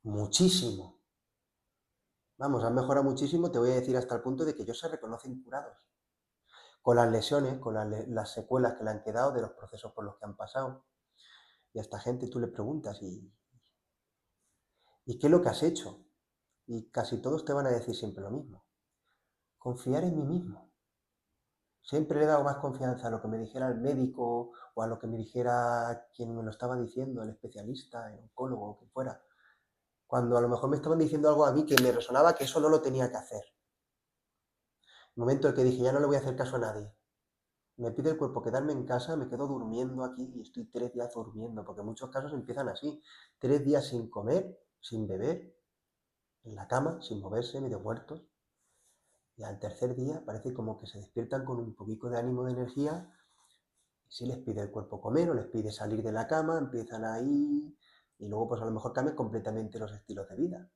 muchísimo, vamos, han mejorado muchísimo, te voy a decir hasta el punto de que ellos se reconocen curados, con las lesiones, con las secuelas que le han quedado de los procesos por los que han pasado. Y a esta gente tú le preguntas, ¿y qué es lo que has hecho? Y casi todos te van a decir siempre lo mismo, confiar en mí mismo. Siempre le he dado más confianza a lo que me dijera el médico o a lo que me dijera quien me lo estaba diciendo, el especialista, el oncólogo, o quien fuera. Cuando a lo mejor me estaban diciendo algo a mí que me resonaba que eso no lo tenía que hacer. El momento en que dije, ya no le voy a hacer caso a nadie. Me pide el cuerpo quedarme en casa, me quedo durmiendo aquí y estoy 3 días durmiendo, porque en muchos casos empiezan así. 3 días sin comer, sin beber, en la cama, sin moverse, medio muertos. Y al tercer día parece como que se despiertan con un poquito de ánimo, de energía, y si les pide el cuerpo comer o les pide salir de la cama, empiezan ahí, y luego pues a lo mejor cambian completamente los estilos de vida.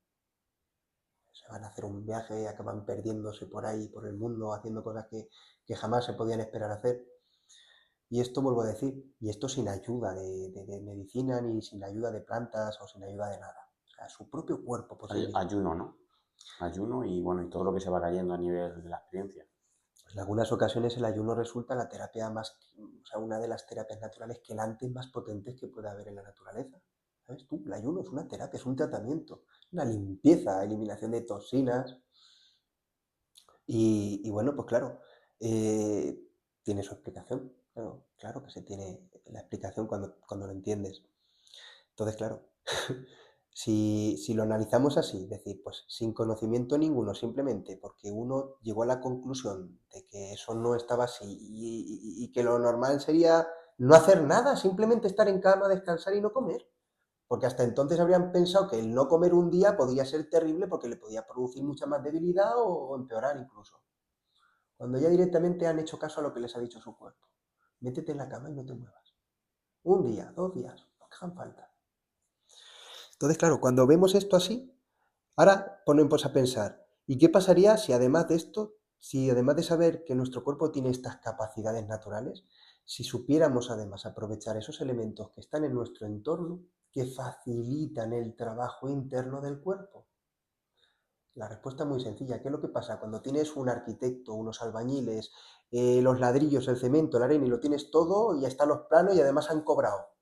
Se van a hacer un viaje, acaban perdiéndose por ahí, por el mundo, haciendo cosas que jamás se podían esperar hacer. Y esto vuelvo a decir, y esto sin ayuda de medicina, ni sin ayuda de plantas o sin ayuda de nada. O sea, su propio cuerpo por sí mismo. Ayuno, ¿no? Ayuno y bueno, y todo lo que se va cayendo a nivel de la experiencia. Pues en algunas ocasiones el ayuno resulta la terapia más, o sea, una de las terapias naturales quelantes más potentes que puede haber en la naturaleza. ¿Sabes tú? El ayuno es una terapia, es un tratamiento, una limpieza, eliminación de toxinas. Y bueno, pues claro, eh, tiene su explicación. Claro, claro que se tiene la explicación cuando lo entiendes. Entonces, claro, si lo analizamos así, es decir, pues sin conocimiento ninguno, simplemente porque uno llegó a la conclusión de que eso no estaba así y que lo normal sería no hacer nada, simplemente estar en cama, descansar y no comer. Porque hasta entonces habrían pensado que el no comer un día podría ser terrible porque le podía producir mucha más debilidad o empeorar incluso. Cuando ya directamente han hecho caso a lo que les ha dicho su cuerpo. Métete en la cama y no te muevas. Un día, 2 días, no que hagan falta. Entonces, claro, cuando vemos esto así, ahora ponemos a pensar, ¿y qué pasaría si además de esto, si además de saber que nuestro cuerpo tiene estas capacidades naturales, si supiéramos además aprovechar esos elementos que están en nuestro entorno que facilitan el trabajo interno del cuerpo? La respuesta es muy sencilla. ¿Qué es lo que pasa? Cuando tienes un arquitecto, unos albañiles, los ladrillos, el cemento, la arena y lo tienes todo y ya están los planos y además han cobrado,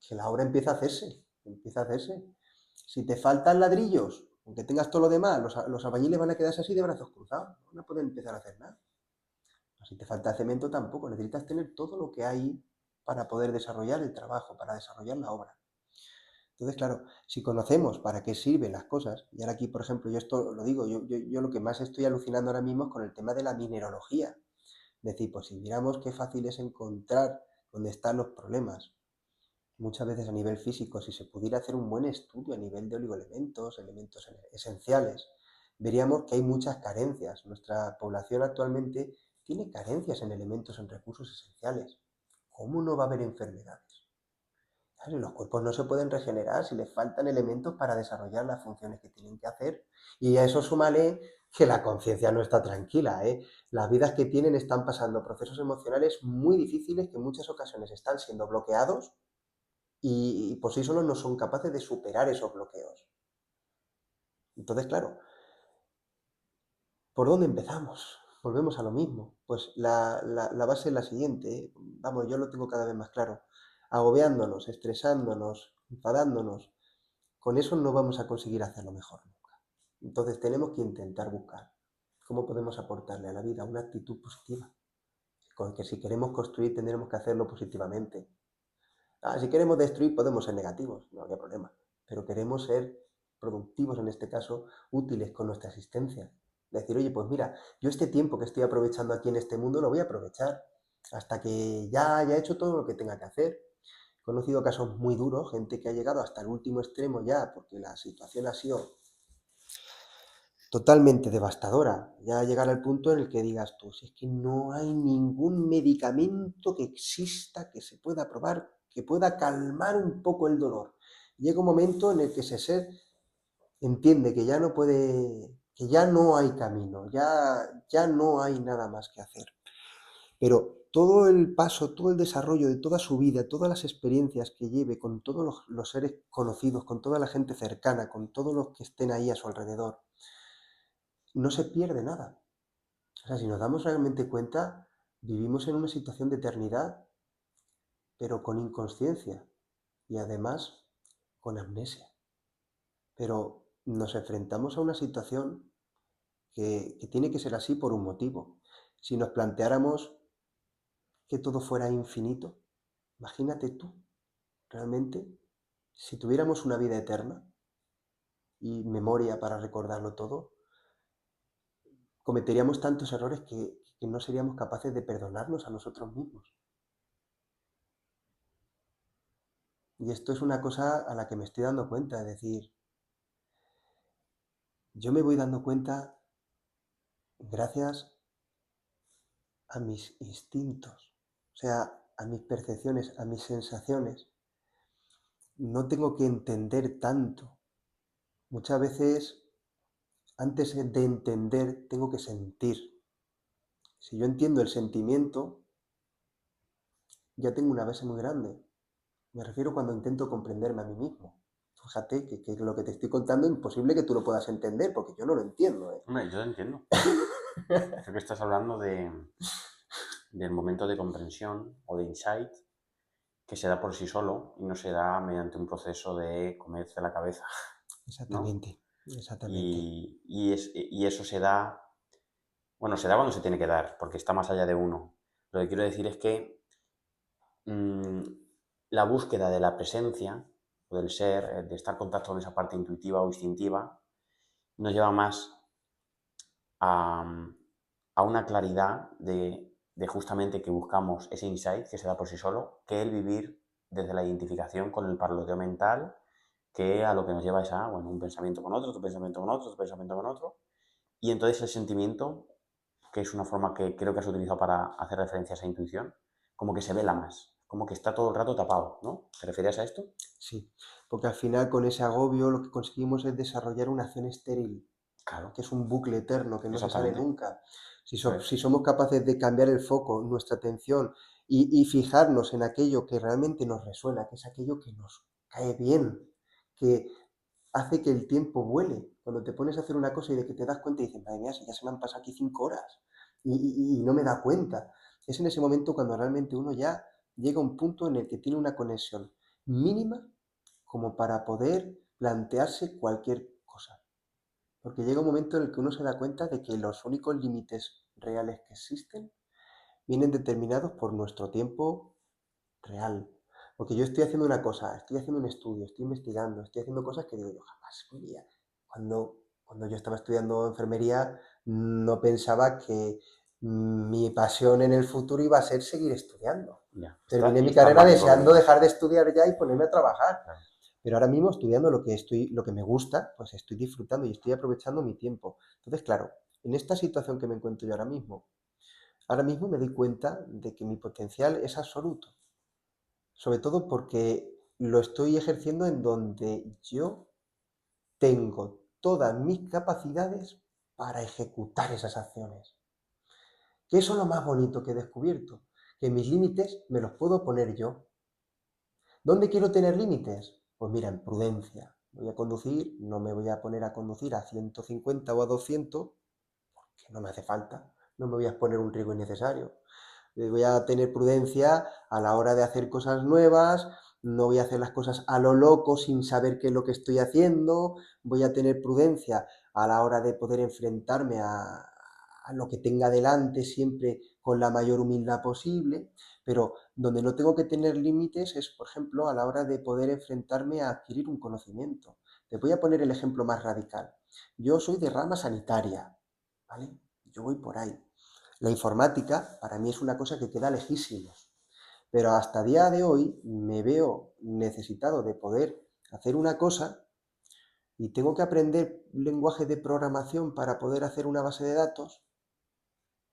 que la obra empieza a hacerse, empieza a hacerse. Si te faltan ladrillos, aunque tengas todo lo demás, los albañiles van a quedarse así de brazos cruzados, no van a poder empezar a hacer nada. Si te falta cemento tampoco, necesitas tener todo lo que hay para poder desarrollar el trabajo, para desarrollar la obra. Entonces, claro, si conocemos para qué sirven las cosas, y ahora aquí, por ejemplo, yo esto lo digo, yo lo que más estoy alucinando ahora mismo es con el tema de la mineralogía. Es decir, pues si miramos qué fácil es encontrar dónde están los problemas, muchas veces a nivel físico, si se pudiera hacer un buen estudio a nivel de oligoelementos, elementos esenciales, veríamos que hay muchas carencias. Nuestra población actualmente tiene carencias en elementos, en recursos esenciales. ¿Cómo no va a haber enfermedades? Claro, y los cuerpos no se pueden regenerar si les faltan elementos para desarrollar las funciones que tienen que hacer. Y a eso súmale que la conciencia no está tranquila, ¿eh? Las vidas que tienen están pasando procesos emocionales muy difíciles que en muchas ocasiones están siendo bloqueados y por sí solos no son capaces de superar esos bloqueos. Entonces, claro, ¿por dónde empezamos? Volvemos a lo mismo. Pues la base es la siguiente, ¿eh? Vamos, yo lo tengo cada vez más claro. Agobiándonos, estresándonos, enfadándonos, con eso no vamos a conseguir hacerlo mejor nunca. Entonces tenemos que intentar buscar cómo podemos aportarle a la vida una actitud positiva. Con que si queremos construir tendremos que hacerlo positivamente. Si queremos destruir podemos ser negativos, no habría problema. Pero queremos ser productivos en este caso, útiles con nuestra existencia. Decir, oye, pues mira, yo este tiempo que estoy aprovechando aquí en este mundo lo voy a aprovechar hasta que ya haya hecho todo lo que tenga que hacer. He conocido casos muy duros, gente que ha llegado hasta el último extremo ya, porque la situación ha sido totalmente devastadora. Ya llegar al punto en el que digas tú, si es que no hay ningún medicamento que exista, que se pueda probar, que pueda calmar un poco el dolor. Llega un momento en el que ese ser entiende que ya no puede, que ya no hay camino, ya no hay nada más que hacer. Pero todo el paso, todo el desarrollo de toda su vida, todas las experiencias que lleve con todos los seres conocidos, con toda la gente cercana, con todos los que estén ahí a su alrededor, no se pierde nada. O sea, si nos damos realmente cuenta, vivimos en una situación de eternidad, pero con inconsciencia y además con amnesia. Pero nos enfrentamos a una situación que tiene que ser así por un motivo. Si nos planteáramos que todo fuera infinito, imagínate tú, realmente, si tuviéramos una vida eterna y memoria para recordarlo todo, cometeríamos tantos errores que no seríamos capaces de perdonarnos a nosotros mismos. Y esto es una cosa a la que me estoy dando cuenta, es decir, yo me voy dando cuenta gracias a mis instintos, o sea, a mis percepciones, a mis sensaciones. No tengo que entender tanto. Muchas veces, antes de entender, tengo que sentir. Si yo entiendo el sentimiento, ya tengo una base muy grande. Me refiero cuando intento comprenderme a mí mismo. Fíjate que lo que te estoy contando es imposible que tú lo puedas entender, porque yo no lo entiendo, ¿eh? Hombre, yo lo entiendo. Creo que estás hablando del momento de comprensión o de insight que se da por sí solo y no se da mediante un proceso de comerse la cabeza, ¿no? Exactamente, exactamente. Y eso se da, bueno, se da cuando se tiene que dar, porque está más allá de uno. Lo que quiero decir es que mm, la búsqueda de la presencia o del ser, de estar en contacto con esa parte intuitiva o instintiva, nos lleva más a, a una claridad de justamente que buscamos ese insight que se da por sí solo, que el vivir desde la identificación con el parloteo mental, que a lo que nos lleva es a, bueno, un pensamiento con otro pensamiento con otro pensamiento con otro, y entonces el sentimiento, que es una forma que creo que has utilizado para hacer referencia a esa intuición, como que se vela más, como que está todo el rato tapado, ¿no? ¿Te referías a esto? Sí, porque al final con ese agobio lo que conseguimos es desarrollar una acción estéril, Claro, que es un bucle eterno que no se sale exactamente. nunca. Eso es. Si somos capaces de cambiar el foco, nuestra atención y fijarnos en aquello que realmente nos resuena, que es aquello que nos cae bien, que hace que el tiempo vuele. Cuando te pones a hacer una cosa y de que te das cuenta y dices, madre mía, si ya se me han pasado aquí 5 horas y no me da cuenta. Es en ese momento cuando realmente uno ya llega a un punto en el que tiene una conexión mínima como para poder plantearse cualquier cosa. Porque llega un momento en el que uno se da cuenta de que los únicos límites reales que existen vienen determinados por nuestro tiempo real. Porque yo estoy haciendo una cosa, estoy haciendo un estudio, estoy investigando, estoy haciendo cosas que digo yo jamás podría. Cuando yo estaba estudiando enfermería, no pensaba que mi pasión en el futuro iba a ser seguir estudiando. Ya. Terminé Y mi estás carrera más de todo deseando ello. dejar de estudiar ya y ponerme a trabajar. Claro. Pero ahora mismo estudiando lo que me gusta, pues estoy disfrutando y estoy aprovechando mi tiempo. Entonces, claro, en esta situación que me encuentro yo ahora mismo me doy cuenta de que mi potencial es absoluto. Sobre todo porque lo estoy ejerciendo en donde yo tengo todas mis capacidades para ejecutar esas acciones. Que eso es lo más bonito que he descubierto, que mis límites me los puedo poner yo. ¿Dónde quiero tener límites? Pues mira, en prudencia. Voy a conducir, no me voy a poner a conducir a 150 o a 200, que no me hace falta. No me voy a exponer un riesgo innecesario. Voy a tener prudencia a la hora de hacer cosas nuevas, no voy a hacer las cosas a lo loco sin saber qué es lo que estoy haciendo, voy a tener prudencia a la hora de poder enfrentarme a lo que tenga delante siempre con la mayor humildad posible, pero donde no tengo que tener límites es, por ejemplo, a la hora de poder enfrentarme a adquirir un conocimiento. Te voy a poner el ejemplo más radical. Yo soy de rama sanitaria, ¿vale? Yo voy por ahí. La informática para mí es una cosa que queda lejísimos, pero hasta día de hoy me veo necesitado de poder hacer una cosa y tengo que aprender lenguaje de programación para poder hacer una base de datos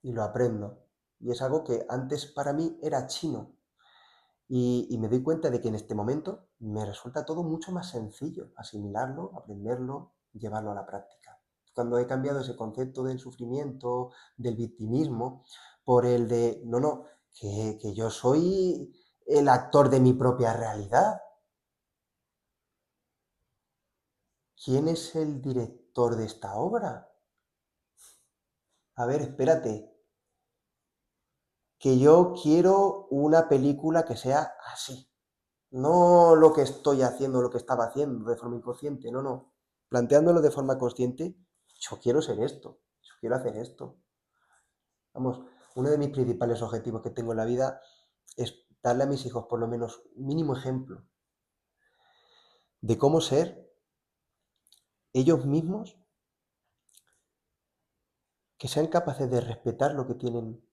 y lo aprendo. Y es algo que antes para mí era chino. Y me doy cuenta de que en este momento me resulta todo mucho más sencillo asimilarlo, aprenderlo, llevarlo a la práctica. Cuando he cambiado ese concepto del sufrimiento, del victimismo, por el de, no, no, que yo soy el actor de mi propia realidad. ¿Quién es el director de esta obra? A ver, espérate, que yo quiero una película que sea así. No lo que estoy haciendo, lo que estaba haciendo de forma inconsciente, no, no. Planteándolo de forma consciente, yo quiero ser esto, yo quiero hacer esto. Vamos, uno de mis principales objetivos que tengo en la vida es darle a mis hijos por lo menos un mínimo ejemplo de cómo ser ellos mismos, que sean capaces de respetar lo que tienen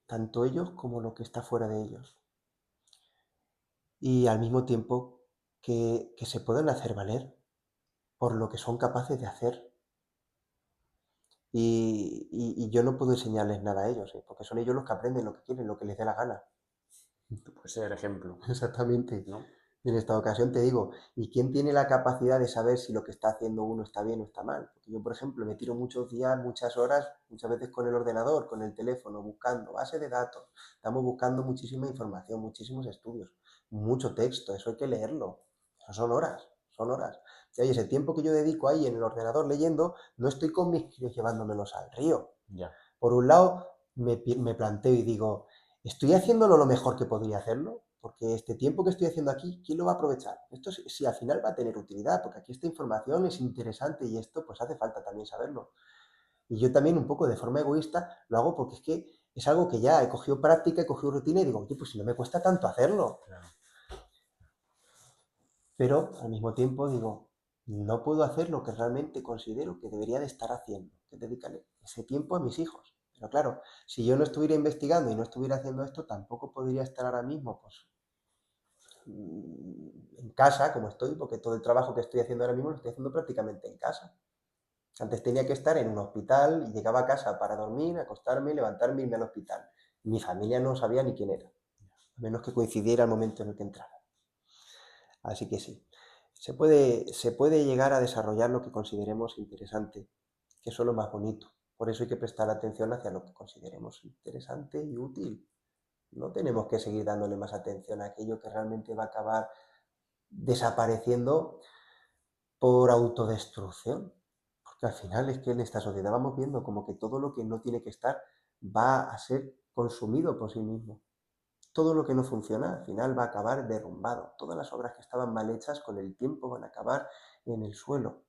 tanto ellos como lo que está fuera de ellos. Y al mismo tiempo que se puedan hacer valer por lo que son capaces de hacer. Y yo no puedo enseñarles nada a ellos, porque son ellos los que aprenden lo que quieren, lo que les dé la gana. Tú puedes ser ejemplo, Exactamente. ¿no? En esta ocasión te digo, ¿y quién tiene la capacidad de saber si lo que está haciendo uno está bien o está mal? Porque yo, por ejemplo, me tiro muchos días, muchas horas, muchas veces con el ordenador, con el teléfono, buscando bases de datos. Estamos buscando muchísima información, muchísimos estudios, mucho texto, eso hay que leerlo. Eso son horas, son horas. Y oye, ese tiempo que yo dedico ahí en el ordenador leyendo, no estoy con mis críos llevándomelos al río. Ya. Por un lado, me planteo y digo, ¿estoy haciéndolo lo mejor que podría hacerlo? Porque este tiempo que estoy haciendo aquí, ¿quién lo va a aprovechar? Esto sí, al final va a tener utilidad, porque aquí esta información es interesante y esto pues hace falta también saberlo. Y yo también un poco de forma egoísta lo hago porque es que es algo que ya he cogido práctica, he cogido rutina y digo, oye, pues si no me cuesta tanto hacerlo. Claro. Pero al mismo tiempo digo, no puedo hacer lo que realmente considero que debería de estar haciendo, que dedicarle ese tiempo a mis hijos. Pero claro, si yo no estuviera investigando y no estuviera haciendo esto, tampoco podría estar ahora mismo pues, en casa, como estoy, porque todo el trabajo que estoy haciendo ahora mismo lo estoy haciendo prácticamente en casa. Antes tenía que estar en un hospital y llegaba a casa para dormir, acostarme, levantarme y irme al hospital. Mi familia no sabía ni quién era, a menos que coincidiera el momento en el que entrara. Así que sí, se puede llegar a desarrollar lo que consideremos interesante, que eso es lo más bonito. Por eso hay que prestar atención hacia lo que consideremos interesante y útil. No tenemos que seguir dándole más atención a aquello que realmente va a acabar desapareciendo por autodestrucción. Porque al final es que en esta sociedad vamos viendo como que todo lo que no tiene que estar va a ser consumido por sí mismo. Todo lo que no funciona al final va a acabar derrumbado. Todas las obras que estaban mal hechas con el tiempo van a acabar en el suelo.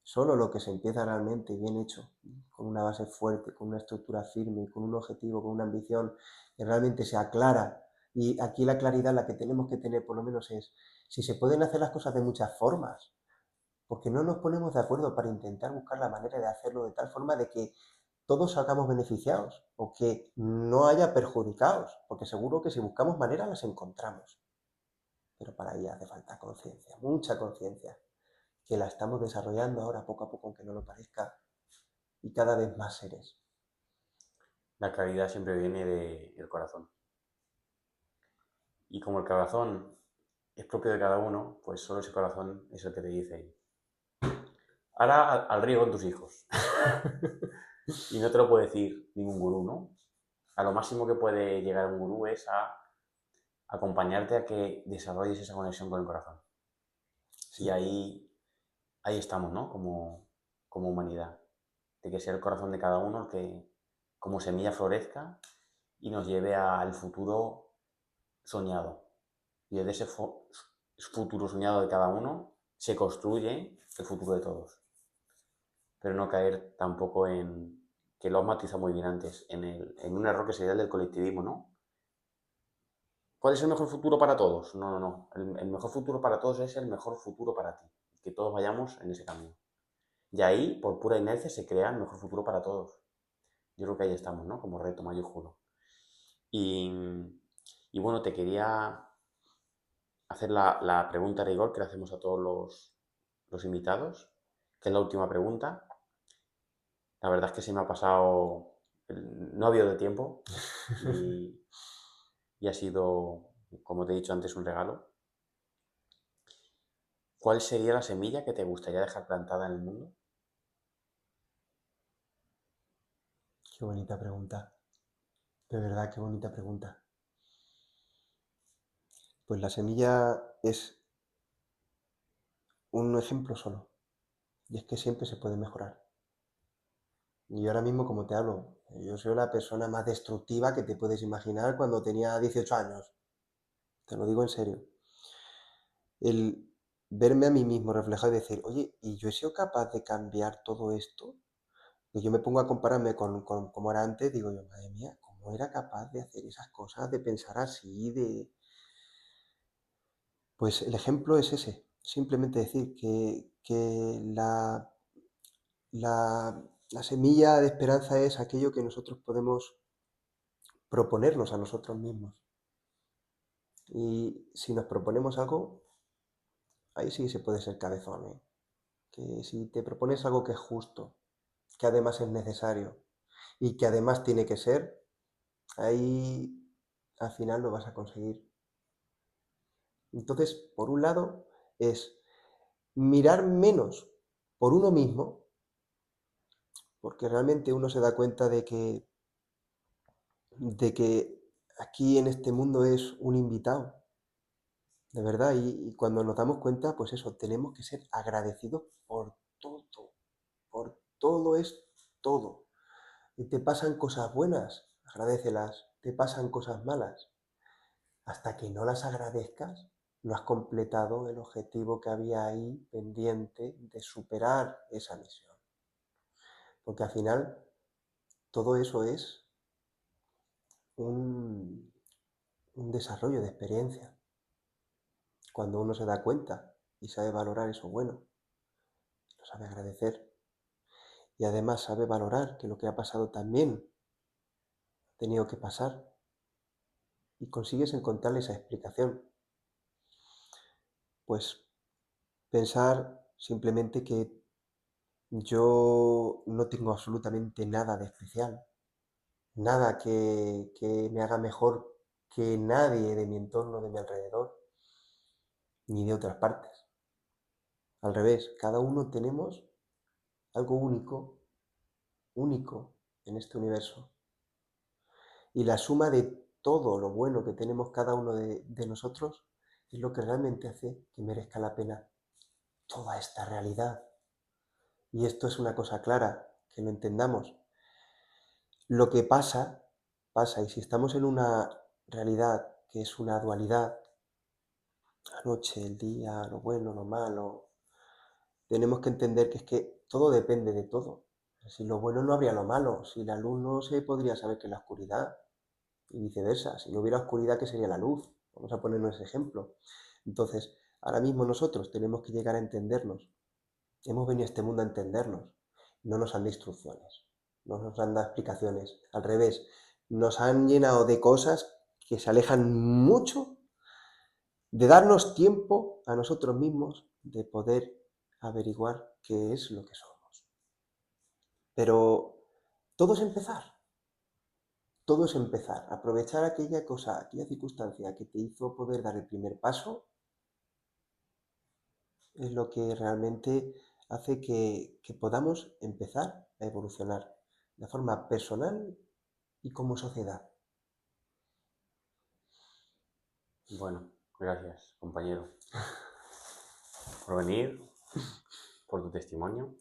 Solo lo que se empieza realmente bien hecho, con una base fuerte, con una estructura firme, con un objetivo, con una ambición que realmente sea clara. Y aquí la claridad la que tenemos que tener por lo menos es si se pueden hacer las cosas de muchas formas, porque no nos ponemos de acuerdo para intentar buscar la manera de hacerlo de tal forma de que todos salgamos beneficiados o que no haya perjudicados, porque seguro que si buscamos maneras las encontramos. Pero para ello hace falta conciencia, mucha conciencia, que la estamos desarrollando ahora poco a poco, aunque no lo parezca, y cada vez más seres. La claridad siempre viene del corazón. Y como el corazón es propio de cada uno, pues solo ese corazón es el que te dice, ahora al río con tus hijos. Y no te lo puede decir ningún gurú, ¿no? A lo máximo que puede llegar un gurú es a acompañarte a que desarrolles esa conexión con el corazón. Y Sí, ahí estamos, ¿no? Como humanidad. De que sea el corazón de cada uno el que, como semilla, florezca y nos lleve al futuro soñado. Y desde ese futuro soñado de cada uno se construye el futuro de todos. Pero no caer tampoco en, que lo has matizado muy bien antes, en un error que sería el del colectivismo, ¿no? ¿Cuál es el mejor futuro para todos? No, no, no. El mejor futuro para todos es el mejor futuro para ti. Que todos vayamos en ese camino. Y ahí, por pura inercia, se crea el mejor futuro para todos. Yo creo que ahí estamos, ¿no? Como reto mayúsculo. Y, y bueno, te quería hacer la pregunta de rigor que le hacemos a todos los invitados, que es la última pregunta. La verdad es que se me ha pasado, no ha habido de tiempo y, y ha sido, como te he dicho antes, un regalo. ¿Cuál sería la semilla que te gustaría dejar plantada en el mundo? qué bonita pregunta. De verdad, qué bonita pregunta. Pues la semilla es un ejemplo solo. Y es que siempre se puede mejorar. Y ahora mismo, como te hablo, yo soy la persona más destructiva que te puedes imaginar cuando tenía 18 años. Te lo digo en serio. El verme a mí mismo reflejado y decir, oye, ¿y yo he sido capaz de cambiar todo esto? Y yo me pongo a compararme con cómo era antes, digo yo, madre mía, ¿cómo era capaz de hacer esas cosas, de pensar así, de... Pues el ejemplo es ese, simplemente decir que la semilla de esperanza es aquello que nosotros podemos proponernos a nosotros mismos. Y si nos proponemos algo, ahí sí se puede ser cabezón, ¿eh? Que si te propones algo que es justo, que además es necesario y que además tiene que ser, ahí al final lo vas a conseguir. Entonces, por un lado, es mirar menos por uno mismo, porque realmente uno se da cuenta de que aquí en este mundo es un invitado, de verdad, y cuando nos damos cuenta, pues eso, tenemos que ser agradecidos por todo es todo. Y te pasan cosas buenas, agradécelas, te pasan cosas malas. Hasta que no las agradezcas, no has completado el objetivo que había ahí pendiente de superar esa misión. Porque al final todo eso es un, un desarrollo de experiencia. Cuando uno se da cuenta y sabe valorar eso bueno, lo sabe agradecer y además sabe valorar que lo que ha pasado también ha tenido que pasar y consigues encontrarle esa explicación. Pues pensar simplemente que yo no tengo absolutamente nada de especial, nada que me haga mejor que nadie de mi entorno, de mi alrededor, ni de otras partes. Al revés, cada uno tenemos algo único, único en este universo. Y la suma de todo lo bueno que tenemos cada uno de nosotros es lo que realmente hace que merezca la pena toda esta realidad. Y esto es una cosa clara, que lo entendamos. Lo que pasa, pasa, y si estamos en una realidad que es una dualidad, la noche, el día, lo bueno, lo malo, tenemos que entender que es que todo depende de todo. Si lo bueno no habría lo malo, si la luz no se podría saber que es la oscuridad, y viceversa, si no hubiera oscuridad, ¿qué sería la luz? Vamos a ponernos ese ejemplo. Entonces, ahora mismo nosotros tenemos que llegar a entendernos. Hemos venido a este mundo a entendernos. No nos han dado instrucciones, no nos han dado explicaciones. Al revés, nos han llenado de cosas que se alejan mucho de darnos tiempo a nosotros mismos de poder averiguar qué es lo que somos. Pero todo es empezar. Todo es empezar. Aprovechar aquella cosa, aquella circunstancia que te hizo poder dar el primer paso es lo que realmente hace que podamos empezar a evolucionar de forma personal y como sociedad. Bueno, gracias, compañero, por venir, por tu testimonio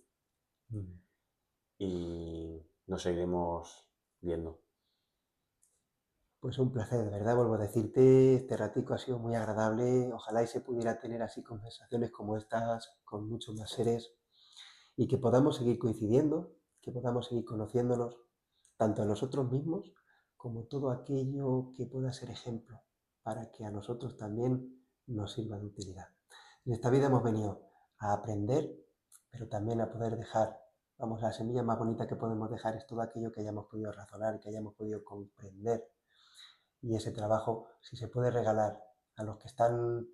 y nos seguiremos viendo. Pues un placer, de verdad, vuelvo a decirte, este ratico ha sido muy agradable, ojalá y se pudiera tener así conversaciones como estas con muchos más seres y que podamos seguir coincidiendo, que podamos seguir conociéndonos, tanto a nosotros mismos como todo aquello que pueda ser ejemplo para que a nosotros también nos sirva de utilidad. En esta vida hemos venido a aprender, pero también a poder dejar, vamos, la semilla más bonita que podemos dejar es todo aquello que hayamos podido razonar, que hayamos podido comprender. Y ese trabajo, si se puede regalar a los que están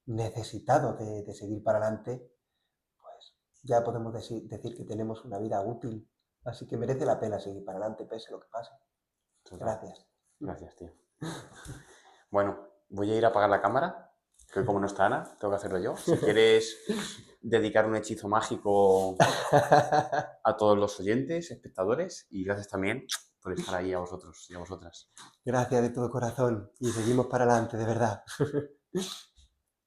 necesitados de seguir para adelante, pues ya podemos decir que tenemos una vida útil. Así que merece la pena seguir para adelante, pese a lo que pase. Total. Gracias. Gracias, tío. Bueno, voy a ir a apagar la cámara, que hoy como no está Ana, tengo que hacerlo yo. Si quieres dedicar un hechizo mágico a todos los oyentes, espectadores, y gracias también por estar ahí a vosotros y a vosotras. Gracias de todo corazón y seguimos para adelante, de verdad.